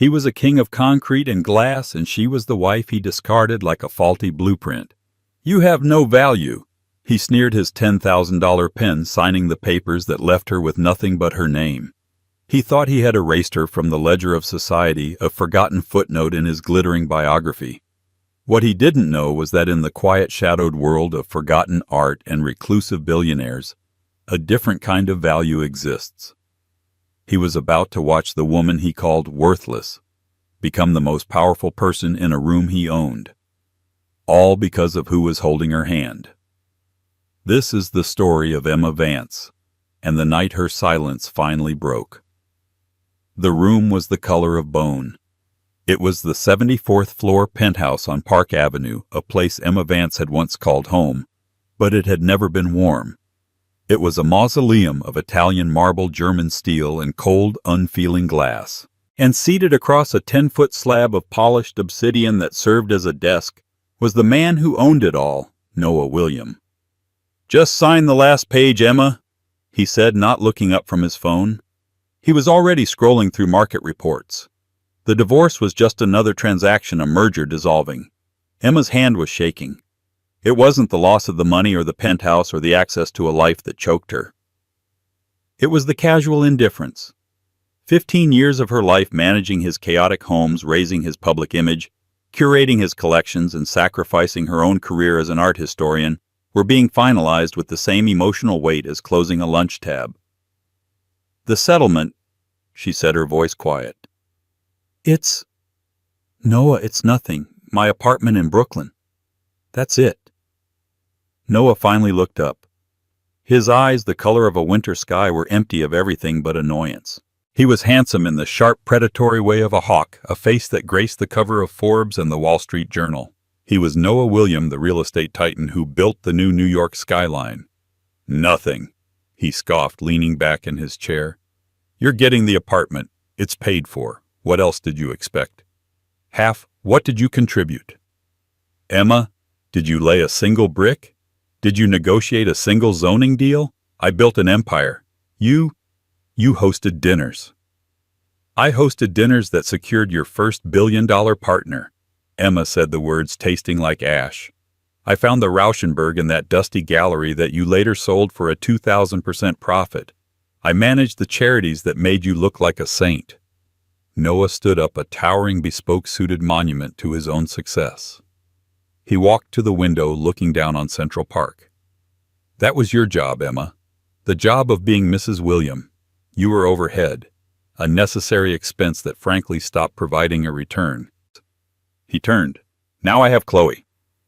He was a king of concrete and glass, and she was the wife he discarded like a faulty blueprint. "You have no value." He sneered his $10,000 pen, signing the papers that left her with nothing but her name. He thought he had erased her from the ledger of society, a forgotten footnote in his glittering biography. What he didn't know was that in the quiet, shadowed world of forgotten art and reclusive billionaires, a different kind of value exists. He was about to watch the woman he called worthless become the most powerful person in a room he owned, all because of who was holding her hand. This is the story of Emma Vance, and the night her silence finally broke. The room was the color of bone. It was the 74th floor penthouse on Park Avenue, a place Emma Vance had once called home, but it had never been warm. It was a mausoleum of Italian marble, German steel, and cold, unfeeling glass. And seated across a 10-foot slab of polished obsidian that served as a desk was the man who owned it all, Noah William. "Just sign the last page, Emma," he said, not looking up from his phone. He was already scrolling through market reports. The divorce was just another transaction, a merger dissolving. Emma's hand was shaking. It wasn't the loss of the money or the penthouse or the access to a life that choked her. It was the casual indifference. 15 years of her life managing his chaotic homes, raising his public image, curating his collections, and sacrificing her own career as an art historian were being finalized with the same emotional weight as closing a lunch tab. "The settlement," she said, her voice quiet. Noah, it's nothing. My apartment in Brooklyn. That's it." Noah finally looked up. His eyes, the color of a winter sky, were empty of everything but annoyance. He was handsome in the sharp, predatory way of a hawk, a face that graced the cover of Forbes and the Wall Street Journal. He was Noah William, the real estate titan who built the new New York skyline. "Nothing," he scoffed, leaning back in his chair. "You're getting the apartment. It's paid for. What else did you expect? Half, what did you contribute? Emma, did you lay a single brick? Did you negotiate a single zoning deal? I built an empire. You hosted dinners." "I hosted dinners that secured your first billion-dollar partner." Emma said the words tasting like ash. "I found the Rauschenberg in that dusty gallery that you later sold for a 2,000% profit. I managed the charities that made you look like a saint." Noah stood up, a towering, bespoke-suited monument to his own success. He walked to the window, looking down on Central Park. "That was your job, Emma. The job of being Mrs. William. You were overhead, a necessary expense that frankly stopped providing a return." He turned. "Now I have Chloe.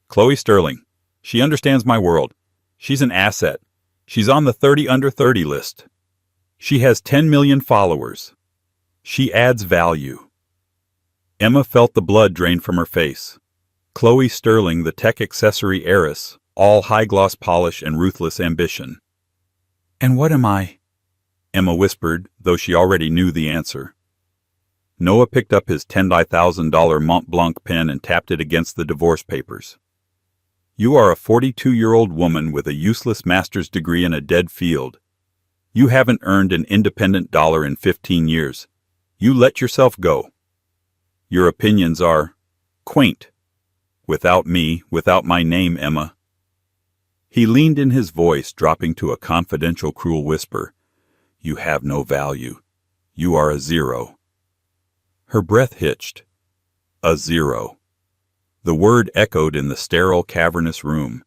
Chloe Sterling. She understands my world. She's an asset. She's on the 30 under 30 list. She has 10 million followers. She adds value." Emma felt the blood drain from her face. Chloe Sterling, the tech accessory heiress, all high-gloss polish and ruthless ambition. "And what am I?" Emma whispered, though she already knew the answer. Noah picked up his $10,000 Mont Blanc pen and tapped it against the divorce papers. "You are a 42-year-old woman with a useless master's degree in a dead field. You haven't earned an independent dollar in 15 years. You let yourself go. Your opinions are quaint. Without me, without my name, Emma." He leaned in, his voice dropping to a confidential, cruel whisper. "You have no value. You are a zero." Her breath hitched. A zero. The word echoed in the sterile, cavernous room.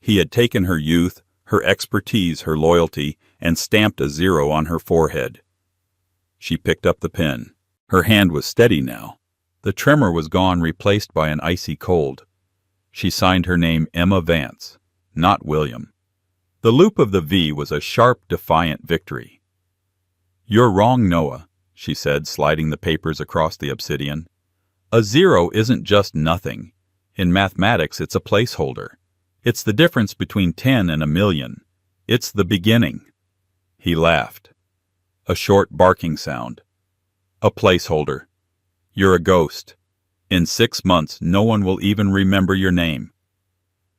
He had taken her youth, her expertise, her loyalty, and stamped a zero on her forehead. She picked up the pen. Her hand was steady now. The tremor was gone, replaced by an icy cold. She signed her name Emma Vance, not William. The loop of the V was a sharp, defiant victory. "You're wrong, Noah," she said, sliding the papers across the obsidian. "A zero isn't just nothing. In mathematics, it's a placeholder. It's the difference between 10 and a million. It's the beginning." He laughed. A short barking sound. "A placeholder. You're a ghost. In 6 months, no one will even remember your name."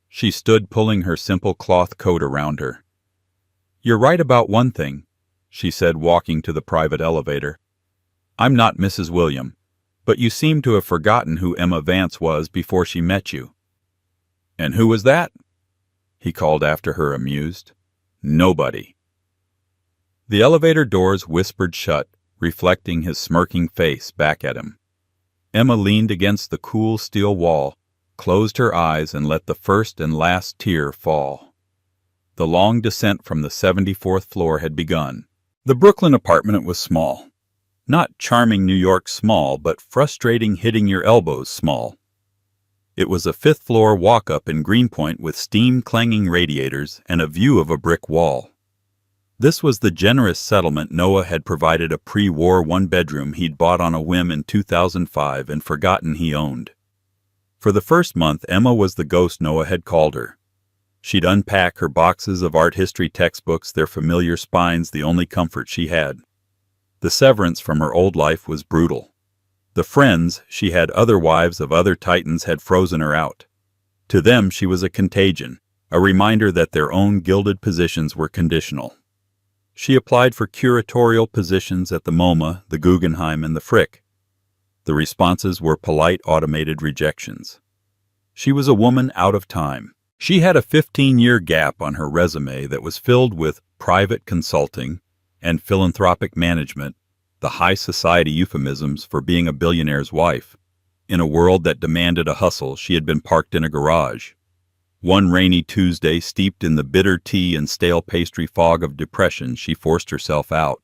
She stood, pulling her simple cloth coat around her. "You're right about one thing," she said, walking to the private elevator. "I'm not Mrs. William. But you seem to have forgotten who Emma Vance was before she met you." "And who was that?" he called after her, amused. "Nobody." The elevator doors whispered shut, reflecting his smirking face back at him. Emma leaned against the cool steel wall, closed her eyes, and let the first and last tear fall. The long descent from the 74th floor had begun. The Brooklyn apartment was small. Not charming New York small, but frustrating hitting your elbows small. It was a fifth-floor walk-up in Greenpoint with steam-clanging radiators and a view of a brick wall. This was the generous settlement Noah had provided a pre-war one-bedroom he'd bought on a whim in 2005 and forgotten he owned. For the first month, Emma was the ghost Noah had called her. She'd unpack her boxes of art history textbooks, their familiar spines the only comfort she had. The severance from her old life was brutal. The friends she had, other wives of other titans, had frozen her out. To them she was a contagion, a reminder that their own gilded positions were conditional. She applied for curatorial positions at the MoMA, the Guggenheim, and the Frick. The responses were polite, automated rejections. She was a woman out of time. She had a 15-year gap on her resume that was filled with private consulting and philanthropic management, the high society euphemisms for being a billionaire's wife. In a world that demanded a hustle, she had been parked in a garage. One rainy Tuesday, steeped in the bitter tea and stale pastry fog of depression, she forced herself out.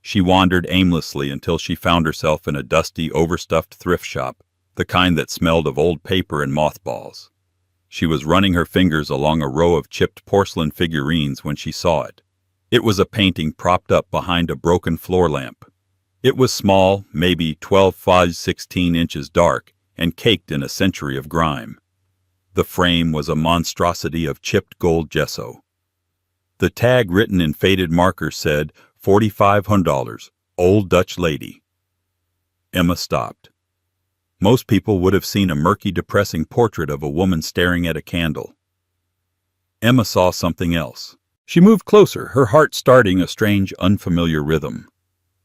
She wandered aimlessly until she found herself in a dusty, overstuffed thrift shop, the kind that smelled of old paper and mothballs. She was running her fingers along a row of chipped porcelain figurines when she saw it. It was a painting propped up behind a broken floor lamp. It was small, maybe 12·16 inches dark, and caked in a century of grime. The frame was a monstrosity of chipped gold gesso. The tag, written in faded marker, said, $4,500, Old Dutch Lady. Emma stopped. Most people would have seen a murky, depressing portrait of a woman staring at a candle. Emma saw something else. She moved closer, her heart starting a strange, unfamiliar rhythm.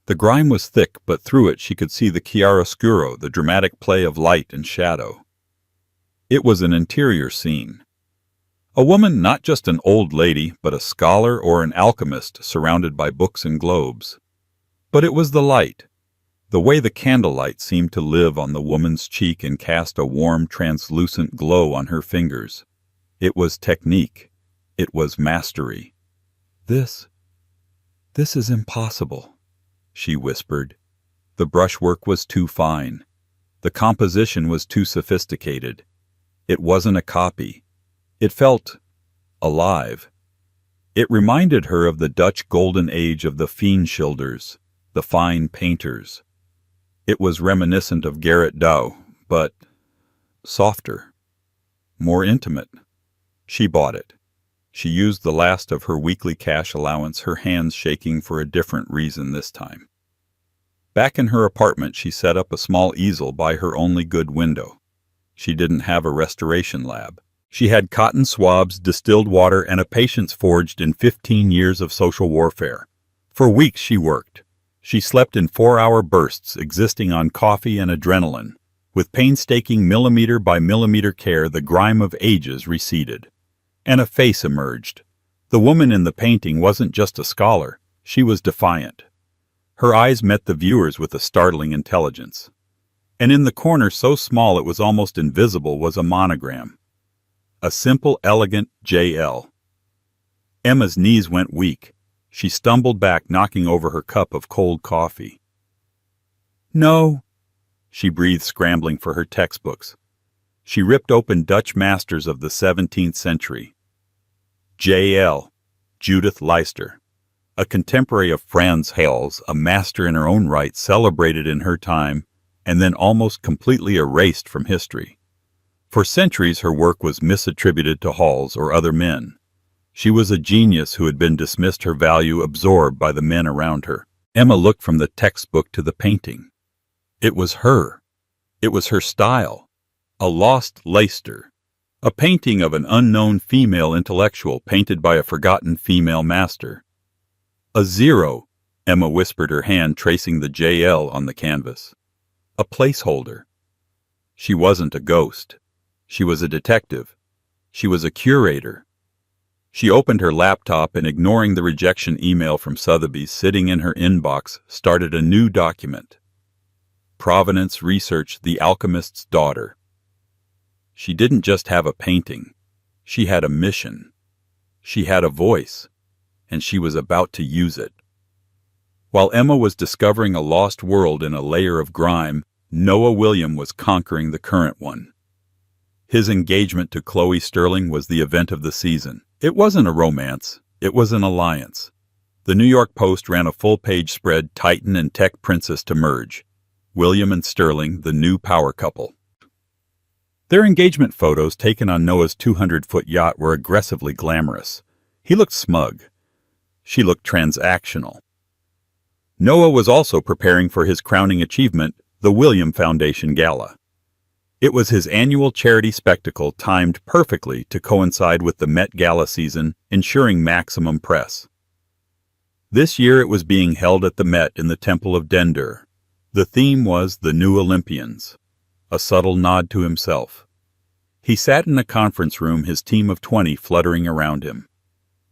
The grime was thick, but through it she could see the chiaroscuro, the dramatic play of light and shadow. It was an interior scene. A woman, not just an old lady, but a scholar or an alchemist surrounded by books and globes. But it was the light. The way the candlelight seemed to live on the woman's cheek and cast a warm, translucent glow on her fingers. It was technique. It was mastery. This is impossible," she whispered. The brushwork was too fine. The composition was too sophisticated. It wasn't a copy. It felt alive. It reminded her of the Dutch golden age of the Feenschilders, the fine painters. It was reminiscent of Gerrit Douw, but softer, more intimate. She bought it. She used the last of her weekly cash allowance, her hands shaking for a different reason this time. Back in her apartment, she set up a small easel by her only good window. She didn't have a restoration lab. She had cotton swabs, distilled water, and a patience forged in 15 years of social warfare. For weeks she worked. She slept in 4-hour bursts, existing on coffee and adrenaline. With painstaking millimeter-by-millimeter care, the grime of ages receded. And a face emerged. The woman in the painting wasn't just a scholar. She was defiant. Her eyes met the viewer's with a startling intelligence. And in the corner, so small it was almost invisible, was a monogram. A simple, elegant JL. Emma's knees went weak. She stumbled back, knocking over her cup of cold coffee. "No," she breathed, scrambling for her textbooks. She ripped open Dutch masters of the 17th century. J.L. Judith Leister, a contemporary of Frans Hals, a master in her own right, celebrated in her time, and then almost completely erased from history. For centuries her work was misattributed to Hals or other men. She was a genius who had been dismissed, her value absorbed by the men around her. Emma looked from the textbook to the painting. It was her. It was her style. A lost Leister. A painting of an unknown female intellectual painted by a forgotten female master. A zero, Emma whispered, her hand tracing the JL on the canvas. A placeholder. She wasn't a ghost. She was a detective. She was a curator. She opened her laptop and, ignoring the rejection email from Sotheby's sitting in her inbox, started a new document. Provenance Research, The Alchemist's Daughter. She didn't just have a painting. She had a mission. She had a voice, and she was about to use it. While Emma was discovering a lost world in a layer of grime, Noah William was conquering the current one. His engagement to Chloe Sterling was the event of the season. It wasn't a romance, it was an alliance. The New York Post ran a full-page spread, Titan and Tech Princess to merge. William and Sterling, the new power couple. Their engagement photos taken on Noah's 200-foot yacht were aggressively glamorous. He looked smug. She looked transactional. Noah was also preparing for his crowning achievement, the William Foundation Gala. It was his annual charity spectacle, timed perfectly to coincide with the Met Gala season, ensuring maximum press. This year it was being held at the Met in the Temple of Dendur. The theme was The New Olympians, a subtle nod to himself. He sat in a conference room, his team of 20 fluttering around him.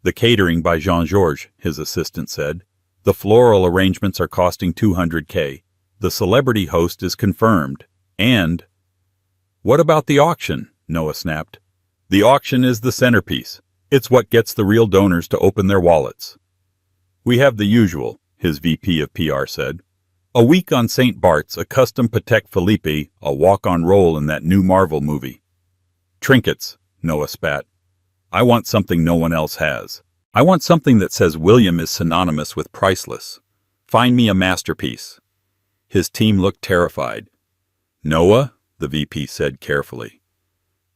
The catering by Jean-Georges, his assistant said. The floral arrangements are costing $200K. The celebrity host is confirmed. And... "What about the auction?" Noah snapped. "The auction is the centerpiece. It's what gets the real donors to open their wallets." "We have the usual," his VP of PR said. "A week on St. Bart's, a custom Patek Philippe, a walk-on role in that new Marvel movie." "Trinkets," Noah spat. "I want something no one else has. I want something that says William is synonymous with priceless. Find me a masterpiece." His team looked terrified. "Noah," the VP said carefully.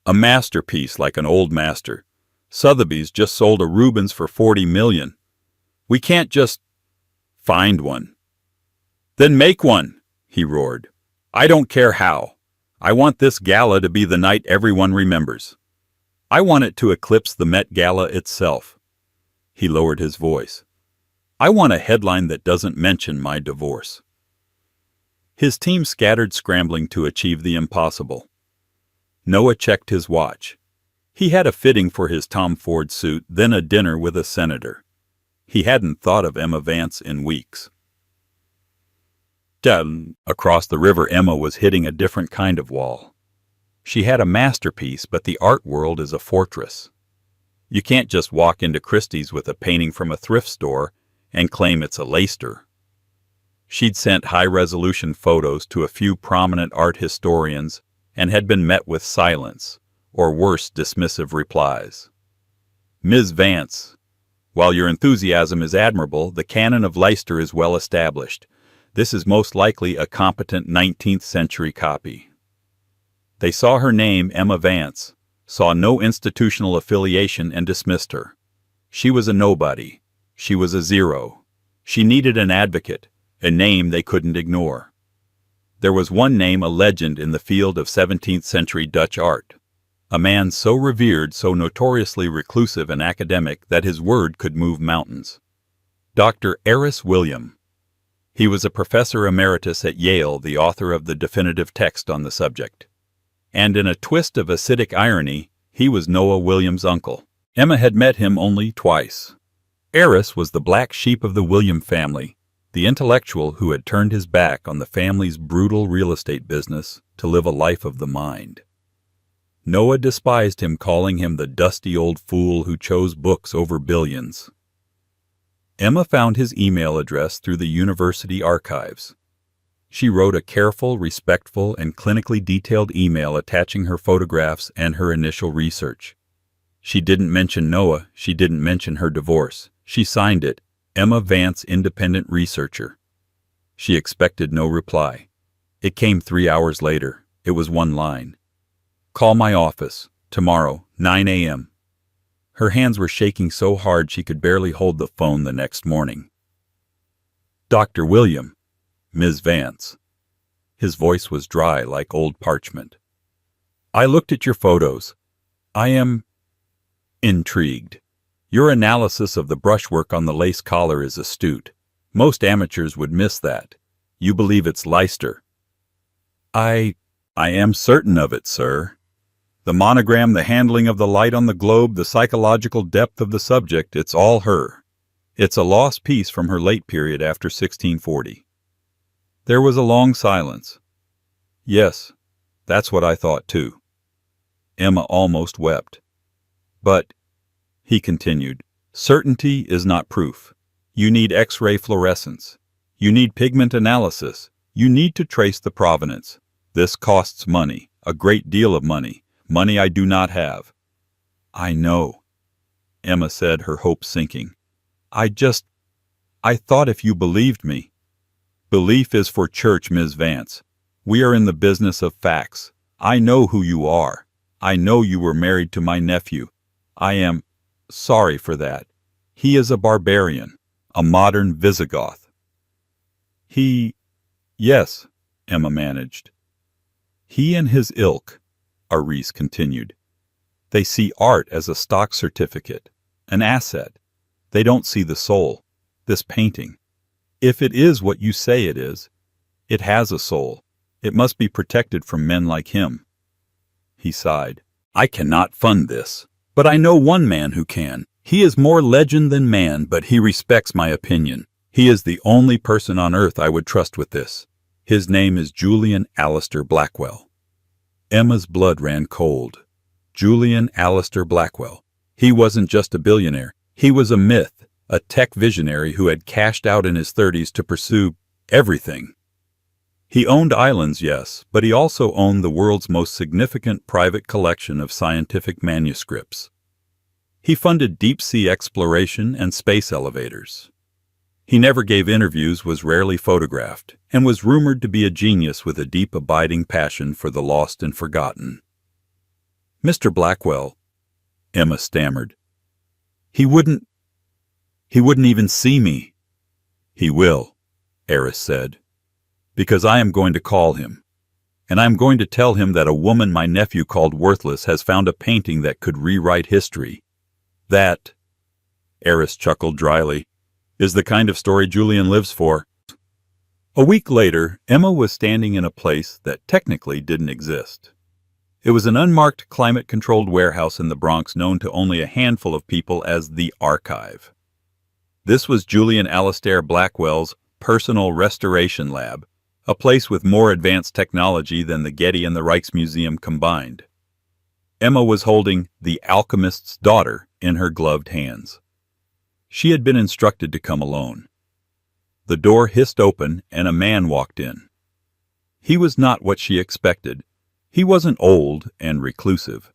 "A masterpiece like an old master. Sotheby's just sold a Rubens for $40 million. We can't just find one." "Then make one," he roared. "I don't care how. I want this gala to be the night everyone remembers. I want it to eclipse the Met Gala itself." He lowered his voice. "I want a headline that doesn't mention my divorce." His team scattered, scrambling to achieve the impossible. Noah checked his watch. He had a fitting for his Tom Ford suit, then a dinner with a senator. He hadn't thought of Emma Vance in weeks. Across the river, Emma was hitting a different kind of wall. She had a masterpiece, but the art world is a fortress. You can't just walk into Christie's with a painting from a thrift store and claim it's a Leicester. She'd sent high-resolution photos to a few prominent art historians and had been met with silence, or worse, dismissive replies. "Ms. Vance, while your enthusiasm is admirable, the canon of Leicester is well established. This is most likely a competent 19th century copy." They saw her name, Emma Vance, saw no institutional affiliation, and dismissed her. She was a nobody. She was a zero. She needed an advocate, a name they couldn't ignore. There was one name, a legend in the field of 17th century Dutch art. A man so revered, so notoriously reclusive and academic that his word could move mountains. Dr. Eris William. He was a professor emeritus at Yale, the author of the definitive text on the subject. And in a twist of acidic irony, he was Noah Williams' uncle. Emma had met him only twice. Eris was the black sheep of the William family, the intellectual who had turned his back on the family's brutal real estate business to live a life of the mind. Noah despised him, calling him the dusty old fool who chose books over billions. Emma found his email address through the university archives. She wrote a careful, respectful, and clinically detailed email attaching her photographs and her initial research. She didn't mention Noah, she didn't mention her divorce. She signed it, Emma Vance, Independent Researcher. She expected no reply. It came 3 hours later. It was one line. "Call my office, tomorrow, 9 a.m. Her hands were shaking so hard she could barely hold the phone the next morning. "Dr. William, Ms. Vance." His voice was dry like old parchment. "I looked at your photos. I am intrigued. Your analysis of the brushwork on the lace collar is astute. Most amateurs would miss that. You believe it's Leicester." I am certain of it, sir. The monogram, the handling of the light on the globe, the psychological depth of the subject, it's all her. It's a lost piece from her late period after 1640. There was a long silence. Yes, that's what I thought too. Emma almost wept. But, he continued, certainty is not proof. You need X-ray fluorescence. You need pigment analysis. You need to trace the provenance. This costs money, a great deal of money, money I do not have. I know, Emma said, her hopes sinking. I thought if you believed me. Belief is for church, Ms. Vance. We are in the business of facts. I know who you are. I know you were married to my nephew. I am sorry for that. He is a barbarian, a modern Visigoth. Yes, Emma managed. He and his ilk, Aris continued. They see art as a stock certificate, an asset. They don't see the soul, this painting. If it is what you say it is, it has a soul. It must be protected from men like him. He sighed. I cannot fund this, but I know one man who can. He is more legend than man, but he respects my opinion. He is the only person on earth I would trust with this. His name is Julian Alistair Blackwell. Emma's blood ran cold. Julian Alistair Blackwell. He wasn't just a billionaire. He was a myth, a tech visionary who had cashed out in his 30s to pursue everything. He owned islands, yes, but he also owned the world's most significant private collection of scientific manuscripts. He funded deep-sea exploration and space elevators. He never gave interviews, was rarely photographed, and was rumored to be a genius with a deep, abiding passion for the lost and forgotten. Mr. Blackwell, Emma stammered. He wouldn't even see me. He will, Eris said, because I am going to call him, and I am going to tell him that a woman my nephew called worthless has found a painting that could rewrite history. That, Eris chuckled dryly, is the kind of story Julian lives for. A week later, Emma was standing in a place that technically didn't exist. It was an unmarked, climate-controlled warehouse in the Bronx known to only a handful of people as the Archive. This was Julian Alistair Blackwell's personal restoration lab, a place with more advanced technology than the Getty and the Rijksmuseum combined. Emma was holding The Alchemist's Daughter in her gloved hands. She had been instructed to come alone. The door hissed open and a man walked in. He was not what she expected. He wasn't old and reclusive.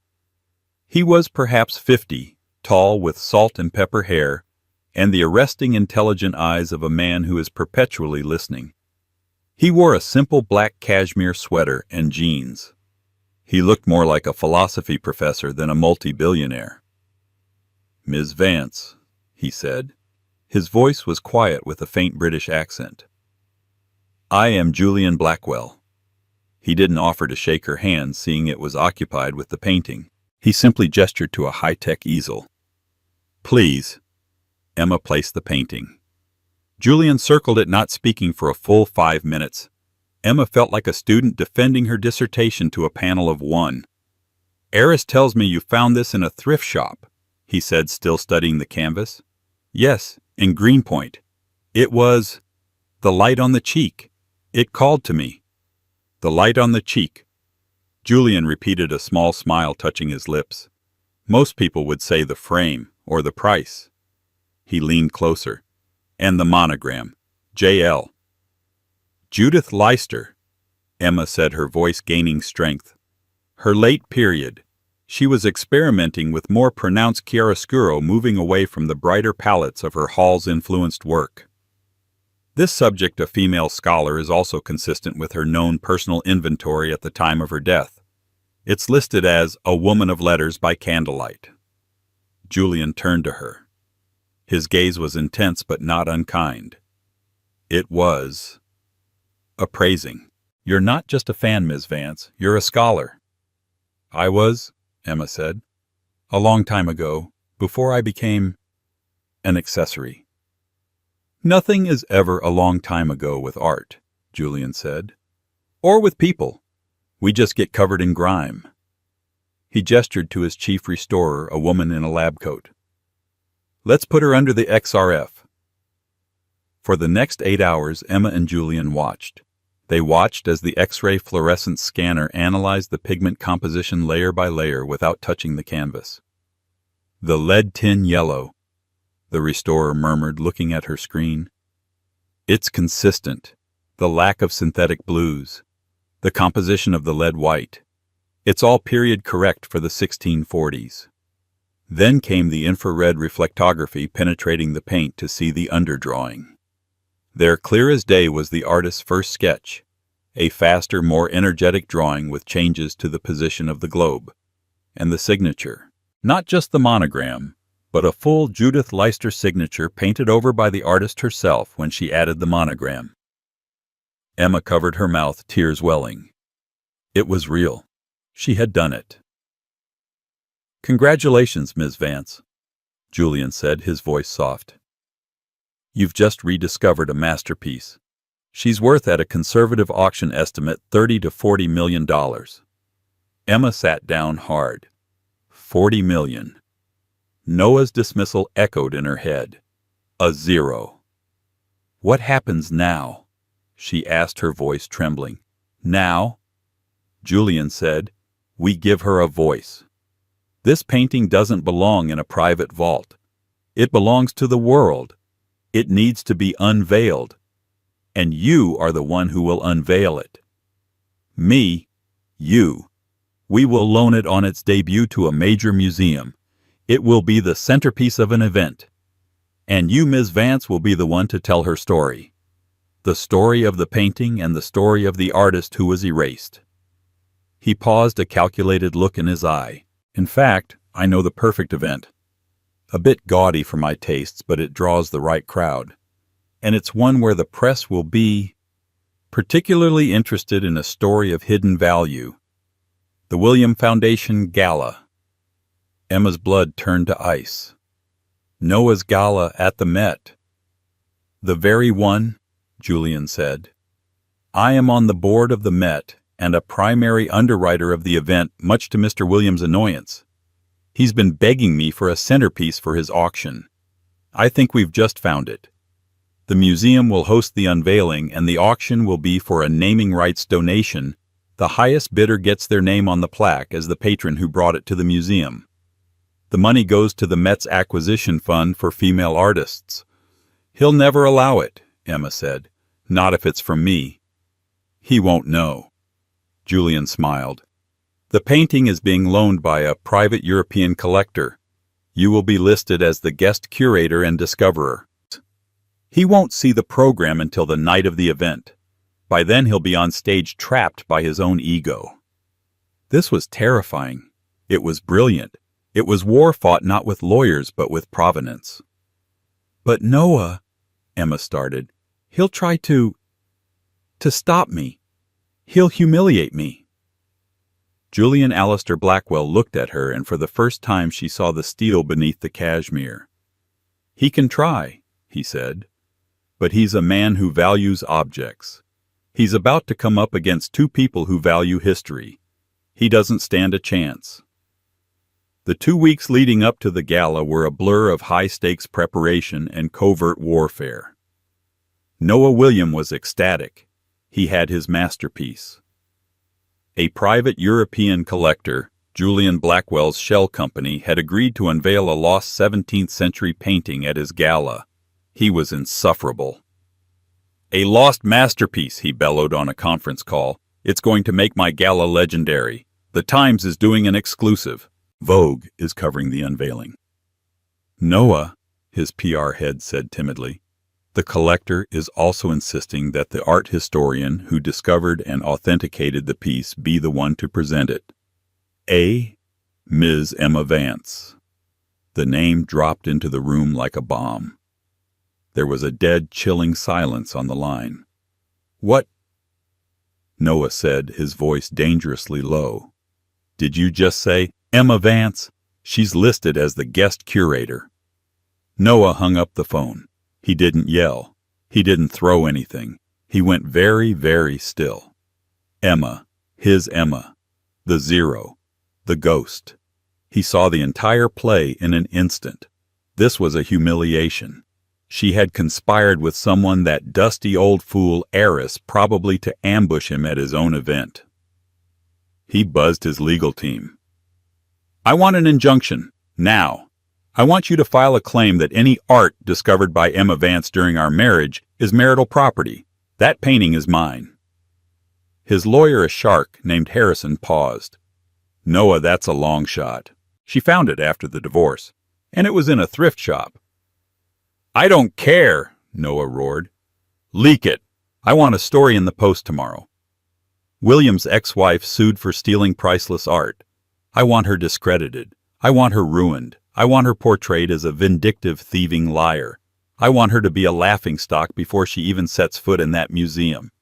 He was perhaps 50, tall with salt and pepper hair, and the arresting, intelligent eyes of a man who is perpetually listening. He wore a simple black cashmere sweater and jeans. He looked more like a philosophy professor than a multi-billionaire. Ms. Vance, he said. His voice was quiet with a faint British accent. I am Julian Blackwell. He didn't offer to shake her hand, seeing it was occupied with the painting. He simply gestured to a high-tech easel. Please. Emma placed the painting. Julian circled it, not speaking for a full 5 minutes. Emma felt like a student defending her dissertation to a panel of one. Eris tells me you found this in a thrift shop, he said, still studying the canvas. Yes, in Greenpoint. It was the light on the cheek. It called to me. The light on the cheek. Julian repeated, a small smile touching his lips. Most people would say the frame or the price. He leaned closer. And the monogram, J.L. Judith Leister, Emma said, her voice gaining strength. Her late period. She was experimenting with more pronounced chiaroscuro, moving away from the brighter palettes of her Hall's-influenced work. This subject, a female scholar, is also consistent with her known personal inventory at the time of her death. It's listed as a woman of letters by candlelight. Julian turned to her. His gaze was intense but not unkind. It was appraising. You're not just a fan, Ms. Vance. You're a scholar. I was, Emma said. A long time ago, before I became an accessory. Nothing is ever a long time ago with art, Julian said. Or with people. We just get covered in grime." He gestured to his chief restorer, a woman in a lab coat. "Let's put her under the XRF." For the next 8 hours, Emma and Julian watched. They watched as the X-ray fluorescence scanner analyzed the pigment composition layer by layer without touching the canvas. "The lead tin yellow," the restorer murmured, looking at her screen. "It's consistent. The lack of synthetic blues. The composition of the lead white. It's all period correct for the 1640s. Then came the infrared reflectography penetrating the paint to see the underdrawing. There, clear as day, was the artist's first sketch, a faster, more energetic drawing with changes to the position of the globe, and the signature. Not just the monogram, but a full Judith Leister signature painted over by the artist herself when she added the monogram. Emma covered her mouth, tears welling. It was real. She had done it. "Congratulations, Ms. Vance," Julian said, his voice soft. "You've just rediscovered a masterpiece. She's worth, at a conservative auction estimate, $30 to $40 million. Emma sat down hard. 40 million. Noah's dismissal echoed in her head. A zero. "What happens now?" she asked, her voice trembling. "Now?" Julian said, "We give her a voice. This painting doesn't belong in a private vault. It belongs to the world. It needs to be unveiled. And you are the one who will unveil it. Me, you. We will loan it on its debut to a major museum. It will be the centerpiece of an event. And you, Ms. Vance, will be the one to tell her story. The story of the painting and the story of the artist who was erased." He paused, a calculated look in his eye. "In fact, I know the perfect event. A bit gaudy for my tastes, but it draws the right crowd. And it's one where the press will be particularly interested in a story of hidden value. The William Foundation Gala." Emma's blood turned to ice. "Noah's Gala at the Met." "The very one," Julian said. "I am on the board of the Met and a primary underwriter of the event, much to Mr. Williams' annoyance. He's been begging me for a centerpiece for his auction. I think we've just found it. The museum will host the unveiling, and the auction will be for a naming rights donation. The highest bidder gets their name on the plaque as the patron who brought it to the museum. The money goes to the Met's acquisition fund for female artists." "He'll never allow it," Emma said. "Not if it's from me." "He won't know." Julian smiled. "The painting is being loaned by a private European collector. You will be listed as the guest curator and discoverer. He won't see the program until the night of the event. By then he'll be on stage trapped by his own ego." This was terrifying. It was brilliant. It was war fought not with lawyers but with provenance. "But Noah," Emma started, "he'll try to stop me. He'll humiliate me." Julian Alistair Blackwell looked at her, and for the first time she saw the steel beneath the cashmere. "He can try," he said, "but he's a man who values objects. He's about to come up against two people who value history. He doesn't stand a chance." The 2 weeks leading up to the gala were a blur of high-stakes preparation and covert warfare. Noah William was ecstatic. He had his masterpiece. A private European collector, Julian Blackwell's shell company, had agreed to unveil a lost 17th-century painting at his gala. He was insufferable. "A lost masterpiece," he bellowed on a conference call. "It's going to make my gala legendary. The Times is doing an exclusive. Vogue is covering the unveiling." "Noah," his PR head said timidly, "the collector is also insisting that the art historian who discovered and authenticated the piece be the one to present it. Ms. Emma Vance." The name dropped into the room like a bomb. There was a dead, chilling silence on the line. "What?" Noah said, his voice dangerously low. "Did you just say Emma Vance? She's listed as the guest curator." Noah hung up the phone. He didn't yell. He didn't throw anything. He went very, very still. "Emma," His Emma. The zero. The ghost. He saw the entire play in an instant. This was a humiliation. She had conspired with someone, that dusty old fool heiress, probably to ambush him at his own event. He buzzed his legal team. "I want an injunction. Now. I want you to file a claim that any art discovered by Emma Vance during our marriage is marital property. That painting is mine." His lawyer, a shark named Harrison, paused. "Noah, that's a long shot. She found it after the divorce, and it was in a thrift shop." "I don't care," Noah roared. "Leak it. I want a story in the Post tomorrow. William's ex-wife sued for stealing priceless art. I want her discredited. I want her ruined. I want her portrayed as a vindictive, thieving liar. I want her to be a laughingstock before she even sets foot in that museum."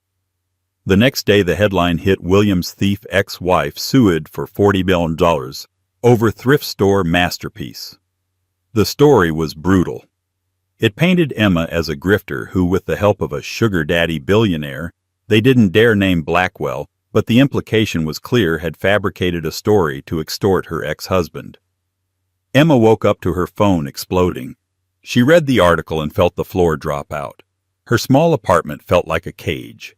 The next day the headline hit: "William's thief ex-wife sued for $40 million over thrift store masterpiece." The story was brutal. It painted Emma as a grifter who, with the help of a sugar daddy billionaire they didn't dare name Blackwell, but the implication was clear, had fabricated a story to extort her ex-husband. Emma woke up to her phone exploding. She read the article and felt the floor drop out. Her small apartment felt like a cage.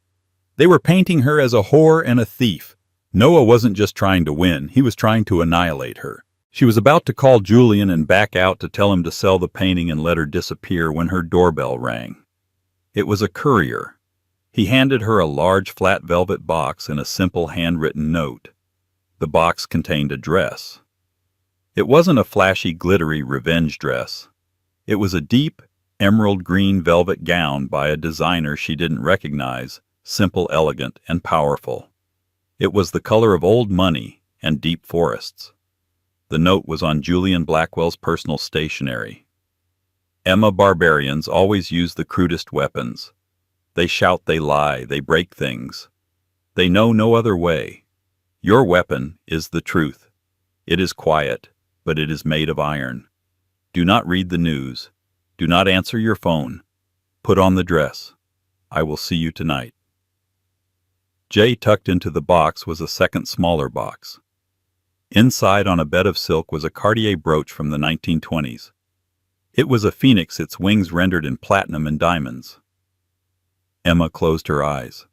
They were painting her as a whore and a thief. Noah wasn't just trying to win, he was trying to annihilate her. She was about to call Julian and back out to tell him to sell the painting and let her disappear when her doorbell rang. It was a courier. He handed her a large flat velvet box and a simple handwritten note. The box contained a dress. It wasn't a flashy, glittery revenge dress. It was a deep, emerald green velvet gown by a designer she didn't recognize, simple, elegant, and powerful. It was the color of old money and deep forests. The note was on Julian Blackwell's personal stationery. "Emma, barbarians always use the crudest weapons. They shout, they lie, they break things. They know no other way. Your weapon is the truth. It is quiet, but it is made of iron. Do not read the news. Do not answer your phone. Put on the dress. I will see you tonight." Jay, tucked into the box, was a second smaller box. Inside, on a bed of silk, was a Cartier brooch from the 1920s. It was a phoenix, its wings rendered in platinum and diamonds. Emma closed her eyes.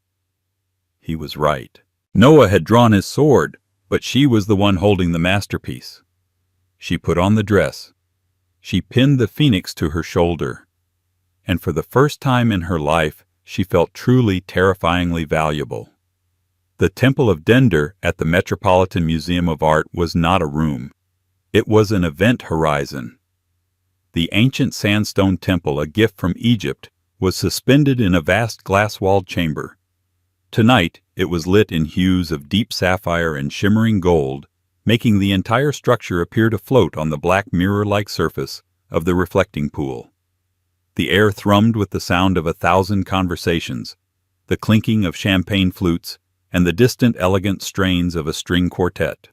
He was right. Noah had drawn his sword, but she was the one holding the masterpiece. She put on the dress. She pinned the phoenix to her shoulder. And for the first time in her life, she felt truly, terrifyingly valuable. The Temple of Dender at the Metropolitan Museum of Art was not a room. It was an event horizon. The ancient sandstone temple, a gift from Egypt, was suspended in a vast glass-walled chamber. Tonight it was lit in hues of deep sapphire and shimmering gold, making the entire structure appear to float on the black mirror-like surface of the reflecting pool. The air thrummed with the sound of 1,000 conversations, the clinking of champagne flutes, and the distant, elegant strains of a string quartet.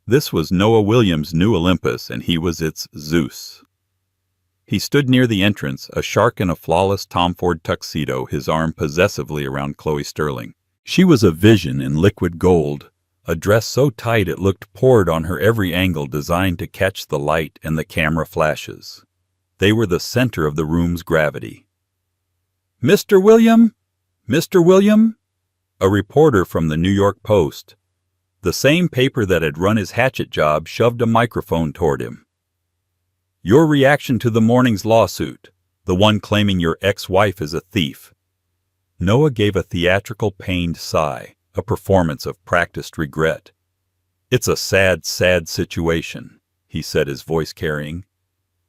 This was Noah Williams' new Olympus, and he was its Zeus. He stood near the entrance, a shark in a flawless Tom Ford tuxedo, his arm possessively around Chloe Sterling. She was a vision in liquid gold, a dress so tight it looked poured on her every angle, designed to catch the light and the camera flashes. They were the center of the room's gravity. "Mr. William? Mr. William?" A reporter from the New York Post, the same paper that had run his hatchet job, shoved a microphone toward him. "Your reaction to the morning's lawsuit, the one claiming your ex-wife is a thief." Noah gave a theatrical, pained sigh, a performance of practiced regret. "It's a sad, sad situation," he said, his voice carrying.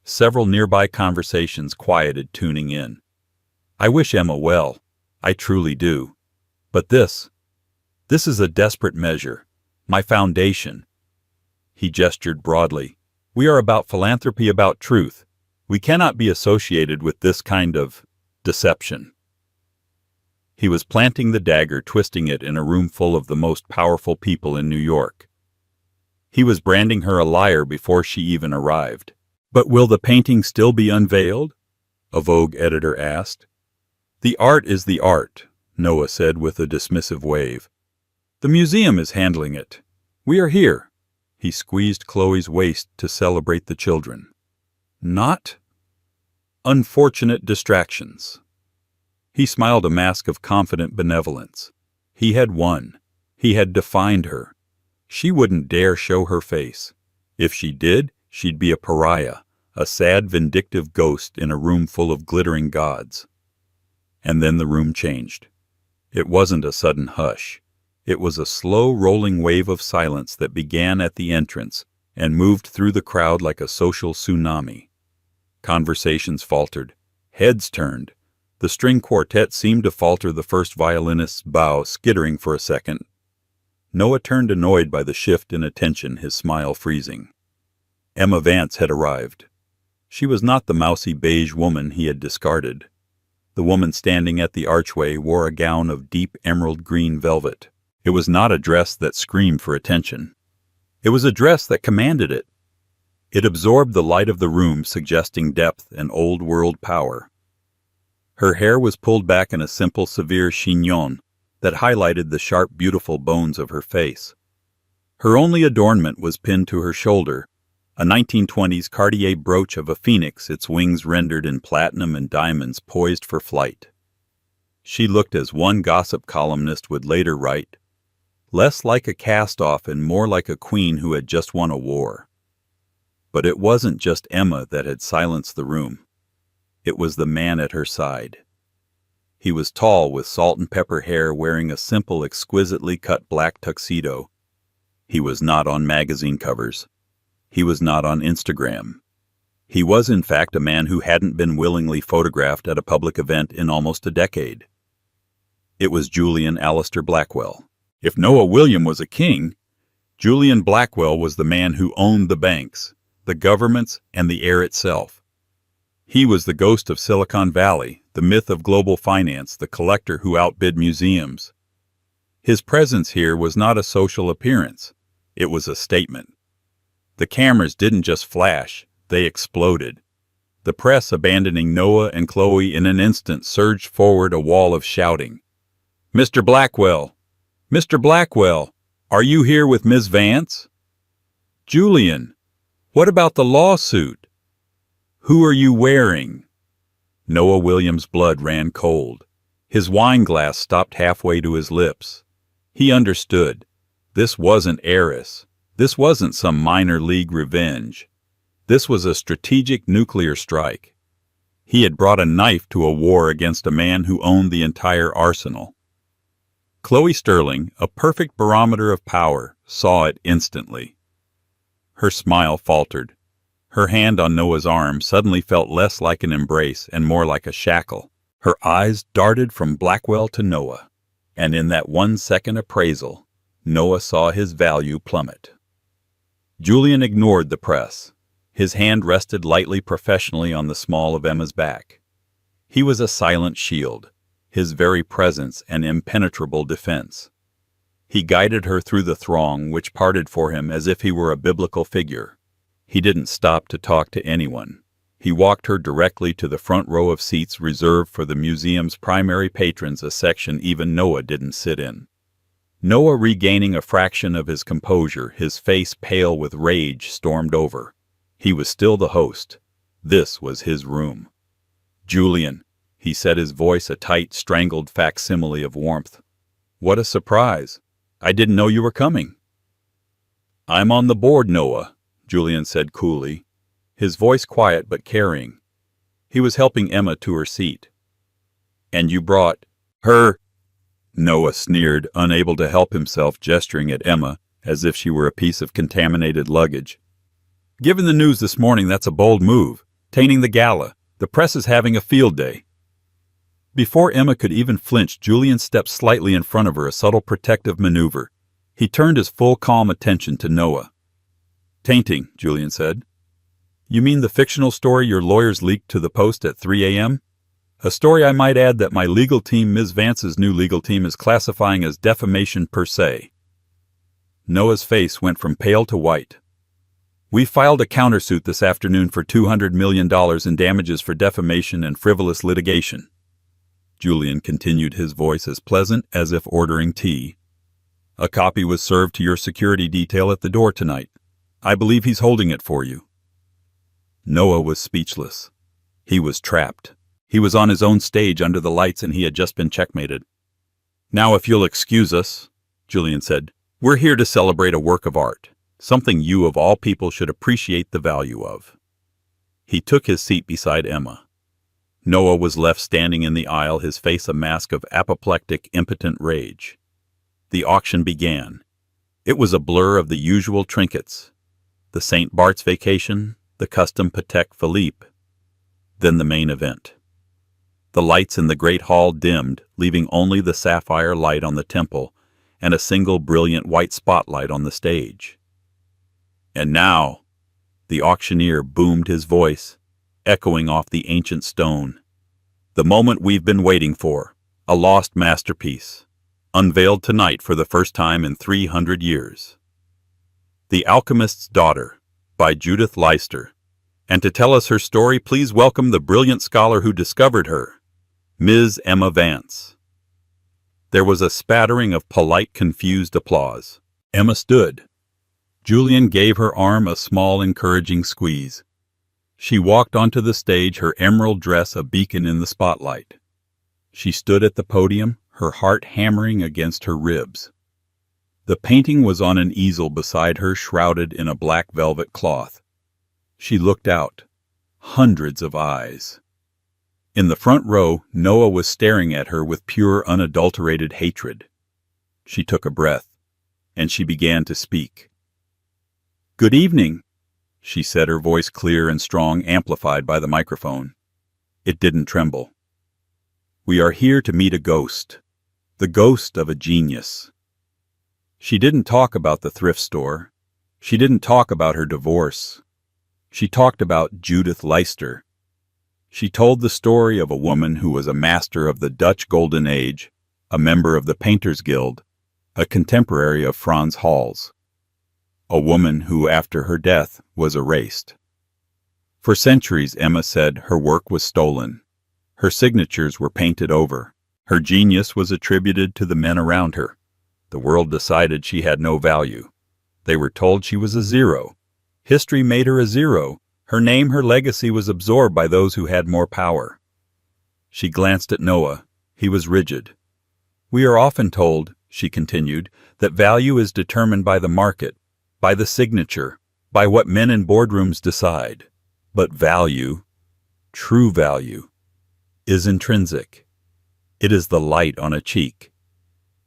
Several nearby conversations quieted, tuning in. "I wish Emma well. I truly do. But this is a desperate measure. My foundation." He gestured broadly. "We are about philanthropy, about truth. We cannot be associated with this kind of deception." He was planting the dagger, twisting it in a room full of the most powerful people in New York. He was branding her a liar before she even arrived. "But will the painting still be unveiled?" a Vogue editor asked. "The art is the art," Noah said with a dismissive wave. The museum is handling it. We are here. He squeezed Chloe's waist to celebrate the children. Not unfortunate distractions. He smiled a mask of confident benevolence. He had won. He had defined her. She wouldn't dare show her face. If she did, she'd be a pariah, a sad, vindictive ghost in a room full of glittering gods. And then the room changed. It wasn't a sudden hush. It was a slow, rolling wave of silence that began at the entrance and moved through the crowd like a social tsunami. Conversations faltered. Heads turned. The string quartet seemed to falter, the first violinist's bow skittering for a second. Noah turned, annoyed by the shift in attention, his smile freezing. Emma Vance had arrived. She was not the mousy beige woman he had discarded. The woman standing at the archway wore a gown of deep emerald green velvet. It was not a dress that screamed for attention. It was a dress that commanded it. It absorbed the light of the room, suggesting depth and old-world power. Her hair was pulled back in a simple, severe chignon that highlighted the sharp, beautiful bones of her face. Her only adornment was pinned to her shoulder, a 1920s Cartier brooch of a phoenix, its wings rendered in platinum and diamonds, poised for flight. She looked, as one gossip columnist would later write, less like a cast-off and more like a queen who had just won a war. But it wasn't just Emma that had silenced the room. It was the man at her side. He was tall, with salt and pepper hair, wearing a simple, exquisitely cut black tuxedo. He was not on magazine covers. He was not on Instagram. He was, in fact, a man who hadn't been willingly photographed at a public event in almost a decade. It was Julian Alistair Blackwell. If Noah William was a king, Julian Blackwell was the man who owned the banks, the governments, and the air itself. He was the ghost of Silicon Valley, the myth of global finance, the collector who outbid museums. His presence here was not a social appearance. It was a statement. The cameras didn't just flash, they exploded. The press, abandoning Noah and Chloe in an instant, surged forward, a wall of shouting. "Mr. Blackwell! Mr. Blackwell! Are you here with Ms. Vance? Julian! What about the lawsuit? Who are you wearing?" Noah Williams' blood ran cold. His wine glass stopped halfway to his lips. He understood. This wasn't heiress. This wasn't some minor league revenge. This was a strategic nuclear strike. He had brought a knife to a war against a man who owned the entire arsenal. Chloe Sterling, a perfect barometer of power, saw it instantly. Her smile faltered. Her hand on Noah's arm suddenly felt less like an embrace and more like a shackle. Her eyes darted from Blackwell to Noah, and in that 1-second appraisal, Noah saw his value plummet. Julian ignored the press. His hand rested lightly, professionally, on the small of Emma's back. He was a silent shield, his very presence an impenetrable defense. He guided her through the throng, which parted for him as if he were a biblical figure. He didn't stop to talk to anyone. He walked her directly to the front row of seats reserved for the museum's primary patrons, a section even Noah didn't sit in. Noah, regaining a fraction of his composure, his face pale with rage, stormed over. He was still the host. This was his room. "Julian," he said, his voice a tight, strangled facsimile of warmth. "What a surprise. I didn't know you were coming." "I'm on the board, Noah," Julian said coolly, his voice quiet but carrying. He was helping Emma to her seat. "And you brought her?" Noah sneered, unable to help himself, gesturing at Emma as if she were a piece of contaminated luggage. "Given the news this morning, that's a bold move. Tainting the gala. The press is having a field day." Before Emma could even flinch, Julian stepped slightly in front of her, a subtle protective maneuver. He turned his full, calm attention to Noah. "Tainting," Julian said. "You mean the fictional story your lawyers leaked to the Post at 3 a.m.? A story, I might add, that my legal team, Ms. Vance's new legal team, is classifying as defamation per se." Noah's face went from pale to white. "We filed a countersuit this afternoon for $200 million in damages for defamation and frivolous litigation." Julian continued, his voice as pleasant as if ordering tea. A copy was served to your security detail at the door tonight. I believe he's holding it for you." Noah was speechless. He was trapped. He was on his own stage under the lights and he had just been checkmated. "Now if you'll excuse us," Julian said, "we're here to celebrate a work of art, something you of all people should appreciate the value of." He took his seat beside Emma. Noah was left standing in the aisle, his face a mask of apoplectic, impotent rage. The auction began. It was a blur of the usual trinkets. The St. Bart's Vacation, the custom Patek Philippe. Then the main event. The lights in the great hall dimmed, leaving only the sapphire light on the temple and a single brilliant white spotlight on the stage. "And now," the auctioneer boomed his voice, echoing off the ancient stone, "the moment we've been waiting for, a lost masterpiece, unveiled tonight for the first time in 300 years. The Alchemist's Daughter, by Judith Leister. And to tell us her story, please welcome the brilliant scholar who discovered her, Ms. Emma Vance." There was a spattering of polite, confused applause. Emma stood. Julian gave her arm a small, encouraging squeeze. She walked onto the stage, her emerald dress a beacon in the spotlight. She stood at the podium, her heart hammering against her ribs. The painting was on an easel beside her, shrouded in a black velvet cloth. She looked out. Hundreds of eyes. In the front row, Noah was staring at her with pure, unadulterated hatred. She took a breath, and she began to speak. "Good evening," she said, her voice clear and strong, amplified by the microphone. It didn't tremble. "We are here to meet a ghost, the ghost of a genius." She didn't talk about the thrift store. She didn't talk about her divorce. She talked about Judith Leister. She told the story of a woman who was a master of the Dutch Golden Age, a member of the Painters Guild, a contemporary of Frans Hals. A woman who, after her death, was erased. For centuries, Emma said, her work was stolen. Her signatures were painted over. Her genius was attributed to the men around her. The world decided she had no value. They were told she was a zero. History made her a zero. Her name, her legacy was absorbed by those who had more power. She glanced at Noah. He was rigid. "We are often told," she continued, "that value is determined by the market, by the signature, by what men in boardrooms decide. But value, true value, is intrinsic. It is the light on a cheek.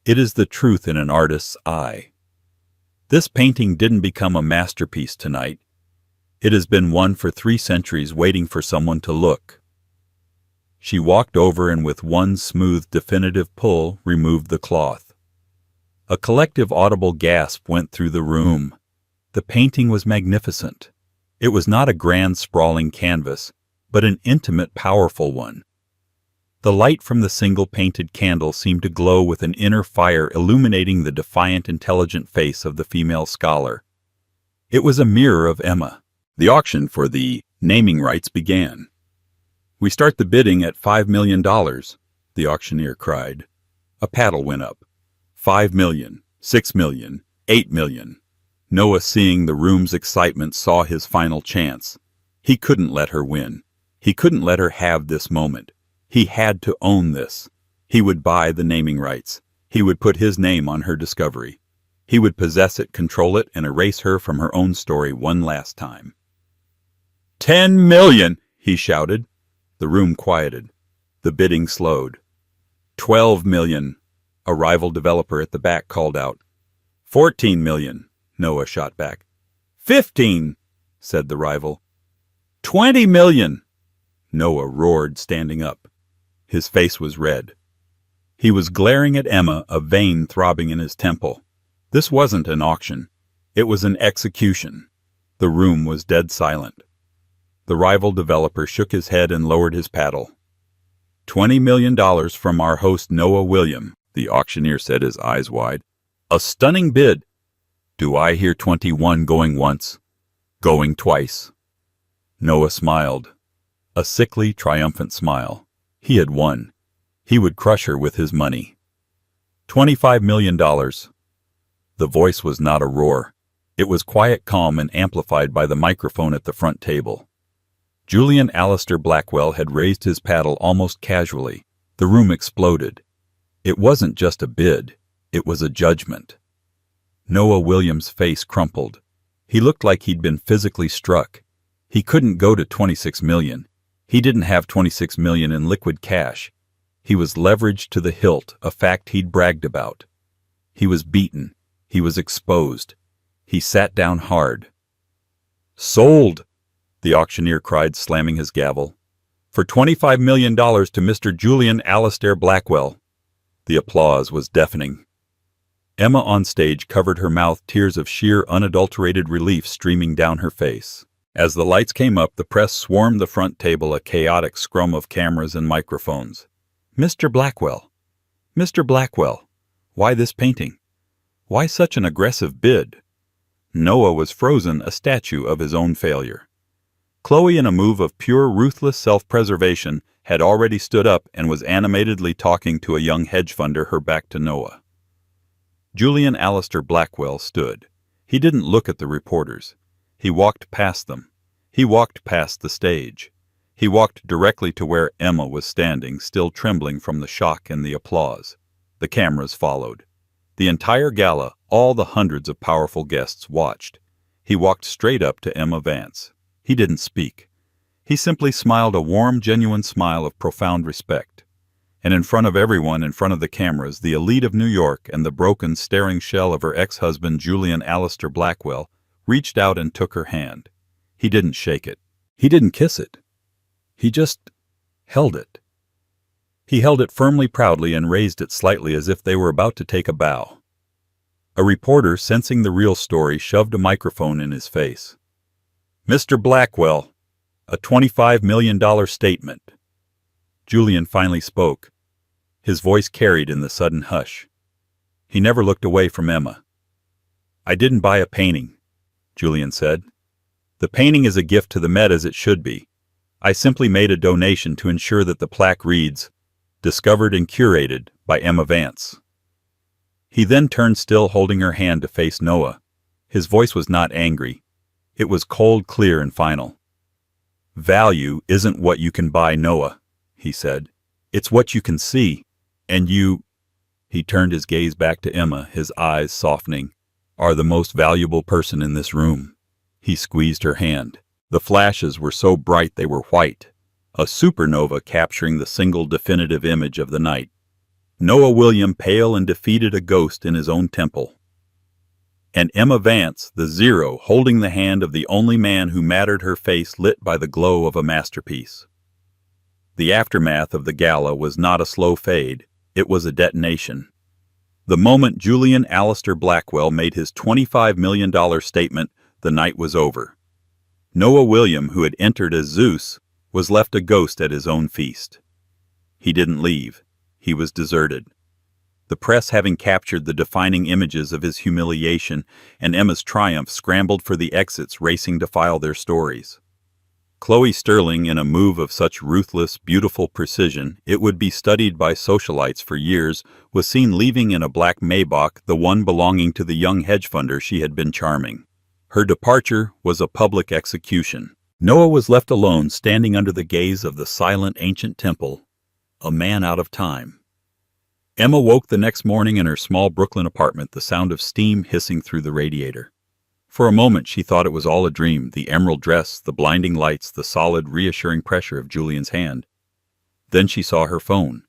It is the truth in an artist's eye. This painting didn't become a masterpiece tonight. It has been one for 3 centuries, waiting for someone to look." She walked over and with one smooth, definitive pull removed the cloth. A collective audible gasp went through the room. The painting was magnificent. It was not a grand, sprawling canvas, but an intimate, powerful one. The light from the single painted candle seemed to glow with an inner fire, illuminating the defiant, intelligent face of the female scholar. It was a mirror of Emma. The auction for the naming rights began. "We start the bidding at $5 million, the auctioneer cried. A paddle went up. 5 million, 6 million, 8 million. Noah, seeing the room's excitement, saw his final chance. He couldn't let her win. He couldn't let her have this moment. He had to own this. He would buy the naming rights. He would put his name on her discovery. He would possess it, control it, and erase her from her own story one last time. "$10 million!" he shouted. The room quieted. The bidding slowed. $12 million, a rival developer at the back called out. $14 million. Noah shot back. 15, said the rival. 20 million, Noah roared, standing up. His face was red. He was glaring at Emma, a vein throbbing in his temple. This wasn't an auction. It was an execution. The room was dead silent. The rival developer shook his head and lowered his paddle. $20 million from our host Noah William, the auctioneer said, his eyes wide. A stunning bid. Do I hear 21 going once, going twice? Noah smiled. A sickly, triumphant smile. He had won. He would crush her with his money. $25 million. The voice was not a roar. It was quiet calm and amplified by the microphone at the front table. Julian Alistair Blackwell had raised his paddle almost casually. The room exploded. It wasn't just a bid. It was a judgment. Noah Williams' face crumpled. He looked like he'd been physically struck. He couldn't go to $26 million. He didn't have $26 million in liquid cash. He was leveraged to the hilt, a fact he'd bragged about. He was beaten. He was exposed. He sat down hard. "Sold!" the auctioneer cried, slamming his gavel. "For $25 million to Mr. Julian Alistair Blackwell." The applause was deafening. Emma on stage covered her mouth, tears of sheer, unadulterated relief streaming down her face. As the lights came up, the press swarmed the front table, a chaotic scrum of cameras and microphones. "Mr. Blackwell! Mr. Blackwell! Why this painting? Why such an aggressive bid?" Noah was frozen, a statue of his own failure. Chloe, in a move of pure, ruthless self-preservation, had already stood up and was animatedly talking to a young hedge funder, her back to Noah. Julian Alistair Blackwell stood. He didn't look at the reporters. He walked past them. He walked past the stage. He walked directly to where Emma was standing, still trembling from the shock and the applause. The cameras followed. The entire gala, all the hundreds of powerful guests, watched. He walked straight up to Emma Vance. He didn't speak. He simply smiled, a warm, genuine smile of profound respect. And in front of everyone, in front of the cameras, the elite of New York and the broken, staring shell of her ex-husband, Julian Alistair Blackwell, reached out and took her hand. He didn't shake it. He didn't kiss it. He just held it. He held it firmly, proudly, and raised it slightly as if they were about to take a bow. A reporter, sensing the real story, shoved a microphone in his face. "Mr. Blackwell, a $25 million statement." Julian finally spoke. His voice carried in the sudden hush. He never looked away from Emma. "I didn't buy a painting," Julian said. "The painting is a gift to the Met, as it should be. I simply made a donation to ensure that the plaque reads, 'Discovered and curated by Emma Vance.'" He then turned, still holding her hand, to face Noah. His voice was not angry. It was cold, clear, and final. "Value isn't what you can buy, Noah," he said. "It's what you can see. And you," he turned his gaze back to Emma, his eyes softening, "are the most valuable person in this room." He squeezed her hand. The flashes were so bright they were white, a supernova capturing the single definitive image of the night. Noah William, pale and defeated, a ghost in his own temple. And Emma Vance, the zero, holding the hand of the only man who mattered, her face lit by the glow of a masterpiece. The aftermath of the gala was not a slow fade, it was a detonation. The moment Julian Alistair Blackwell made his $25 million statement, the night was over. Noah William, who had entered as Zeus, was left a ghost at his own feast. He didn't leave. He was deserted. The press, having captured the defining images of his humiliation and Emma's triumph, scrambled for the exits, racing to file their stories. Chloe Sterling, in a move of such ruthless, beautiful precision it would be studied by socialites for years, was seen leaving in a black Maybach, the one belonging to the young hedge funder she had been charming. Her departure was a public execution. Noah was left alone, standing under the gaze of the silent ancient temple, a man out of time. Emma woke the next morning in her small Brooklyn apartment, the sound of steam hissing through the radiator. For a moment she thought it was all a dream, the emerald dress, the blinding lights, the solid, reassuring pressure of Julian's hand. Then she saw her phone.